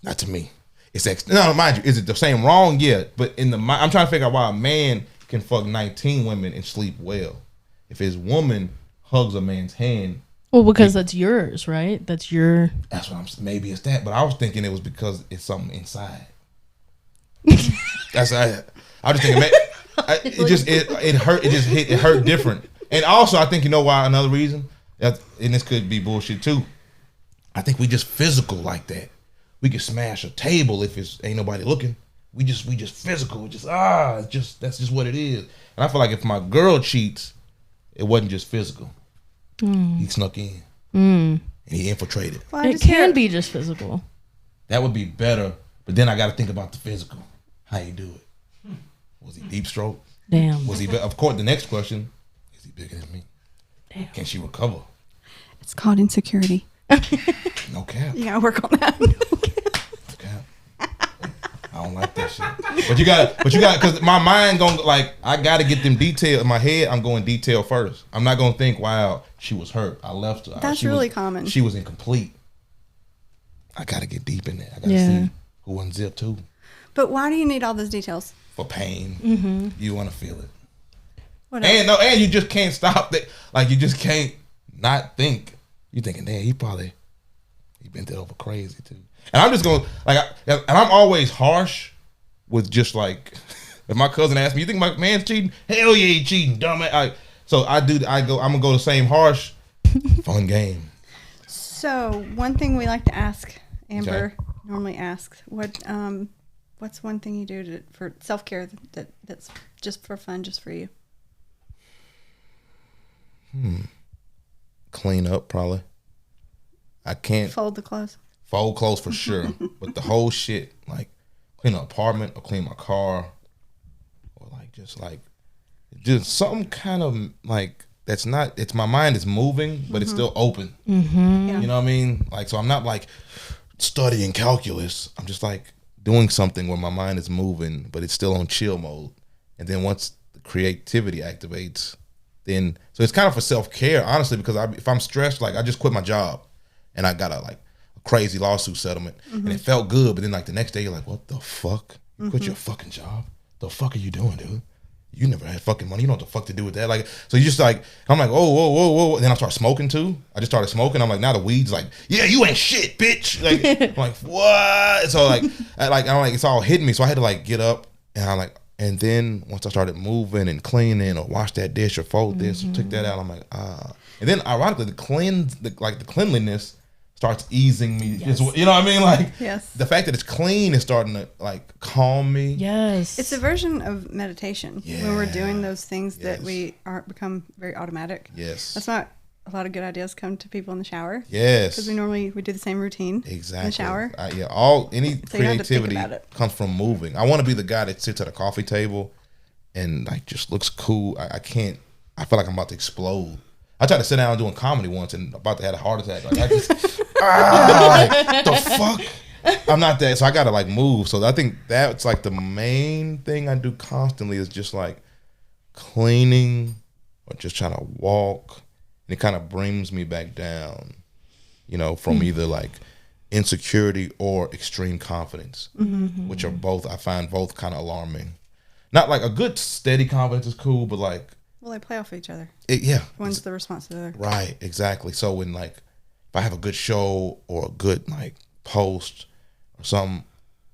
Not to me. It's no, mind you, is it the same wrong? Yeah, but in the mind, I'm trying to figure out why a man can fuck 19 women and sleep well. If his woman hugs a man's hand. Well, because that's yours, right? That's your. That's what maybe it's that, but I was thinking it was because it's something inside. I was just thinking, it hurt different. And also, I think, you know why, another reason, and this could be bullshit too, I think we just physical like that. We can smash a table if ain't nobody looking. We just physical. That's just what it is. And I feel like if my girl cheats, it wasn't just physical. He snuck in. And he infiltrated. Well, it can be just physical. That would be better, but then I got to think about the physical. How you do it? Was he deep stroke? Damn. Was he? Of course, the next question: is he bigger than me? Damn. Can she recover? It's called insecurity. No cap. You gotta work on that. No cap. I don't like that shit. But you got, because my mind I got to get them detail in my head. I'm going detail first. I'm not gonna think, wow, she was hurt. I left her. That's really common. She was incomplete. I got to get deep in there. I got to see who unzipped who. But why do you need all those details? For pain. Mm-hmm. You want to feel it. What else? And you just can't stop that. Like, you just can't not think. You thinking, damn, he been that over crazy too. And I'm just going, and I'm always harsh with just like, if my cousin asks me, you think my man's cheating? Hell yeah, he cheating, dumbass. I'm gonna go the same harsh, fun game. So one thing we like to ask, Amber normally asks, what's one thing you do for self-care that's just for fun, just for you? Clean up, probably. I can't fold the clothes. Fold clothes for sure, but the whole shit, like clean an apartment or clean my car, or just something kind of like that's not. It's my mind is moving, but it's still open. Mm-hmm. Yeah. You know what I mean? Like, so I'm not like studying calculus. I'm just like doing something where my mind is moving, but it's still on chill mode. And then once the creativity activates, then so it's kind of for self-care, honestly, because if I'm stressed, like I just quit my job and I got a crazy lawsuit settlement, and it felt good, but then like the next day you're like, what the fuck? You quit your fucking job? The fuck are you doing, dude? You never had fucking money. You know what the fuck to do with that. Like, so you just like, I'm like, whoa. And then I start smoking too. I just started smoking. I'm like, now the weed's like, yeah, you ain't shit, bitch. Like, I'm like, what? So I'm like, it's all hitting me. So I had to like get up, and and then once I started moving and cleaning or wash that dish or fold this or took that out, I'm like, And then ironically, the cleanliness starts easing me. Yes. You know what I mean? Like, yes. The fact that it's clean is starting to like calm me. Yes. It's a version of meditation when we're doing those things that we aren't become very automatic. Yes. That's not a lot of good ideas come to people in the shower. Yes. Because we do the same routine. Exactly. In the shower. Any so creativity comes from moving. I want to be the guy that sits at a coffee table and like just looks cool. I feel like I'm about to explode. I tried to sit down doing comedy once and about to have a heart attack. Like I just, like, the fuck? I'm not that. So I got to like move. So I think that's like the main thing I do constantly is just like cleaning or just trying to walk, and it kind of brings me back down, you know, from either like insecurity or extreme confidence, which are both, I find both kind of alarming. Not like a good steady confidence is cool, but like, well, they play off each other. One's the response to the other. Right, exactly. So when like, if I have a good show or a good like post or something,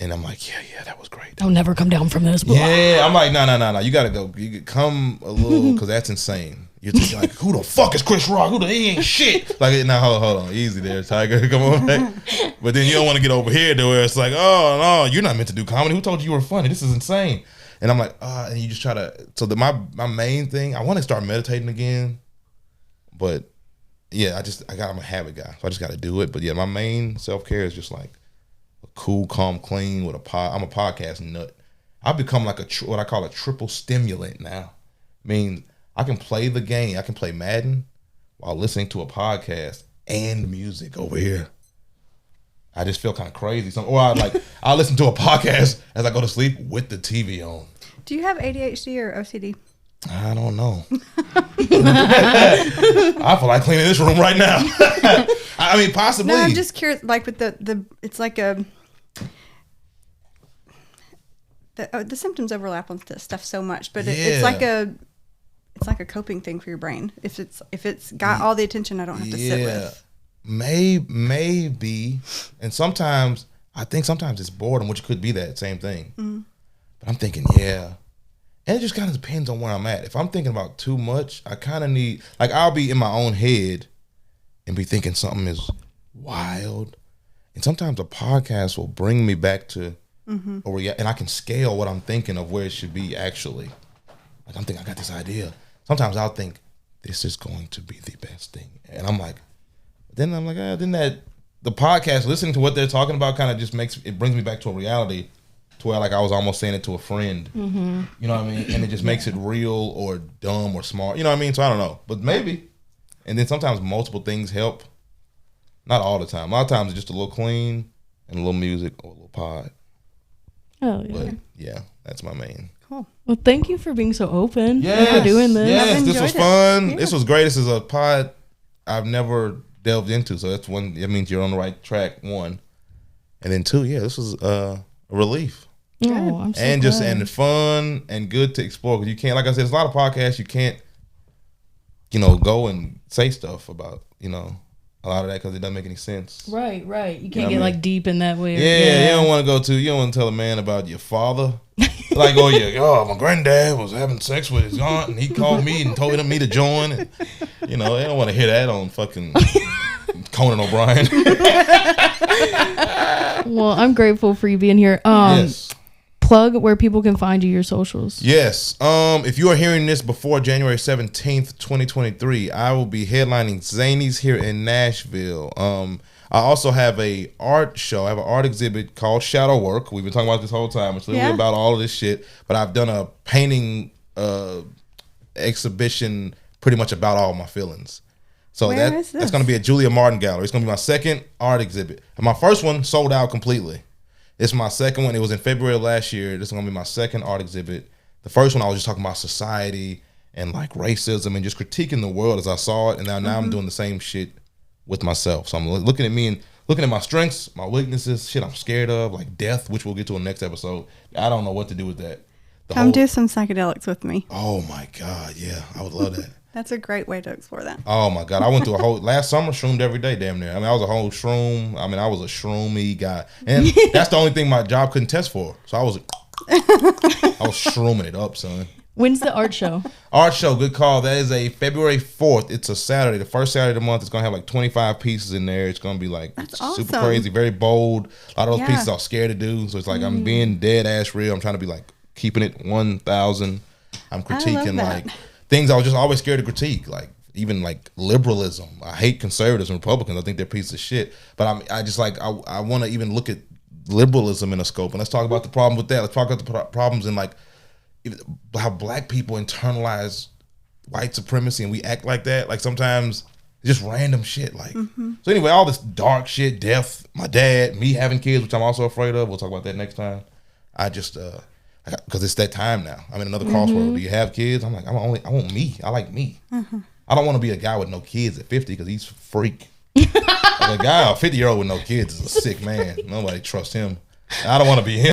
and I'm like, yeah, that was great. I'll never come down from this. Yeah, I'm like, no. You gotta go. You could come a little, because that's insane. You're just like, who the fuck is Chris Rock? He ain't shit. Like, now hold on, easy there, Tiger. Come on, like, but then you don't want to get over here to where it's like, oh no, you're not meant to do comedy. Who told you were funny? This is insane. And I'm like, and you just try to. So my main thing, I want to start meditating again, but yeah, I'm a habit guy, so I just got to do it. But yeah, my main self-care is just like a cool, calm, clean with I'm a podcast nut. I've become like what I call a triple stimulant now. I mean, I can play the game. I can play Madden while listening to a podcast and music over here. I just feel kind of crazy. Or I'll listen to a podcast as I go to sleep with the TV on. Do you have ADHD or OCD? I don't know. I feel like cleaning this room right now. I mean, possibly. No, I'm just curious. Like with the it's like the symptoms overlap on stuff so much, but it's like a coping thing for your brain. If it's got all the attention I don't have to sit with. Maybe, and sometimes I think sometimes it's boredom, which could be that same thing. But I'm thinking, and it just kind of depends on where I'm at. If I'm thinking about too much, I kind of need, like, I'll be in my own head and be thinking something is wild, and sometimes a podcast will bring me back to, and I can scale what I'm thinking of where it should be actually. Like, I'm thinking I got this idea. Sometimes I'll think this is going to be the best thing, and I'm like. Then I'm like, then the podcast, listening to what they're talking about, kind of just brings me back to a reality, to where like I was almost saying it to a friend. You know what I mean? And it just makes it real or dumb or smart. You know what I mean? So I don't know, but maybe. And then sometimes multiple things help. Not all the time. A lot of times it's just a little clean and a little music or a little pod. Oh yeah. But yeah, that's my main. Cool. Well, thank you for being so open and for doing this. Yes, this was fun. This was great. This is a pod I've never delved into, so that's one. That means you're on the right track. One, and then two. Yeah, this was a relief. Oh, I'm so and glad. just and fun and good to explore, because you can't, like I said, there's a lot of podcasts you can't, go and say stuff about, a lot of that because it doesn't make any sense. Right. You can't get like deep in that way. Yeah, you don't want to you don't want to tell a man about your father. Like, my granddad was having sex with his aunt and he called me and told me to join. And, they don't want to hear that on fucking Conan O'Brien. Well, I'm grateful for you being here. Yes. Plug where people can find you, your socials. Yes. If you are hearing this before January 17th, 2023, I will be headlining Zany's here in Nashville. I also have a art show. I have an art exhibit called Shadow Work. We've been talking about this whole time. It's literally about all of this shit. But I've done a painting exhibition pretty much about all my feelings. So that's going to be at Julia Martin Gallery. It's going to be my second art exhibit. And my first one sold out completely. It's my second one. It was in February of last year. This is going to be my second art exhibit. The first one I was just talking about society and like racism and just critiquing the world as I saw it. And now I'm doing the same shit with myself. So I'm looking at me and looking at my strengths, my weaknesses, shit I'm scared of, like death, which we'll get to in the next episode. I don't know what to do with that. Come do some psychedelics with me. Oh my God, yeah, I would love that. That's a great way to explore that. Oh my God, I went through last summer, shroomed every day, damn near. I mean, I was a whole shroom. I mean, I was a shroomy guy, and that's the only thing my job couldn't test for. So I was shrooming it up, son. When's the art show? Art show, good call. That is a February 4th. It's a Saturday. The first Saturday of the month. It's going to have like 25 pieces in there. It's going to be like super crazy, very bold. A lot of those pieces I was scared to do. So it's like I'm being dead ass real. I'm trying to be like keeping it 1,000. I'm critiquing like things I was just always scared to critique, like even like liberalism. I hate conservatives and Republicans. I think they're pieces of shit. But I want to even look at liberalism in a scope. And let's talk about the problem with that. Let's talk about the problems in like how black people internalize white supremacy and we act like that. Like sometimes it's just random shit. Like so anyway, all this dark shit, death, my dad, me having kids, which I'm also afraid of. We'll talk about that next time. I just because it's that time now. I'm in another crossroad. Do you have kids? I'm like, I want me. I like me. I don't want to be a guy with no kids at 50 because he's a freak. Like a guy, a 50-year-old with no kids is a sick man. Nobody trusts him. I don't want to be him.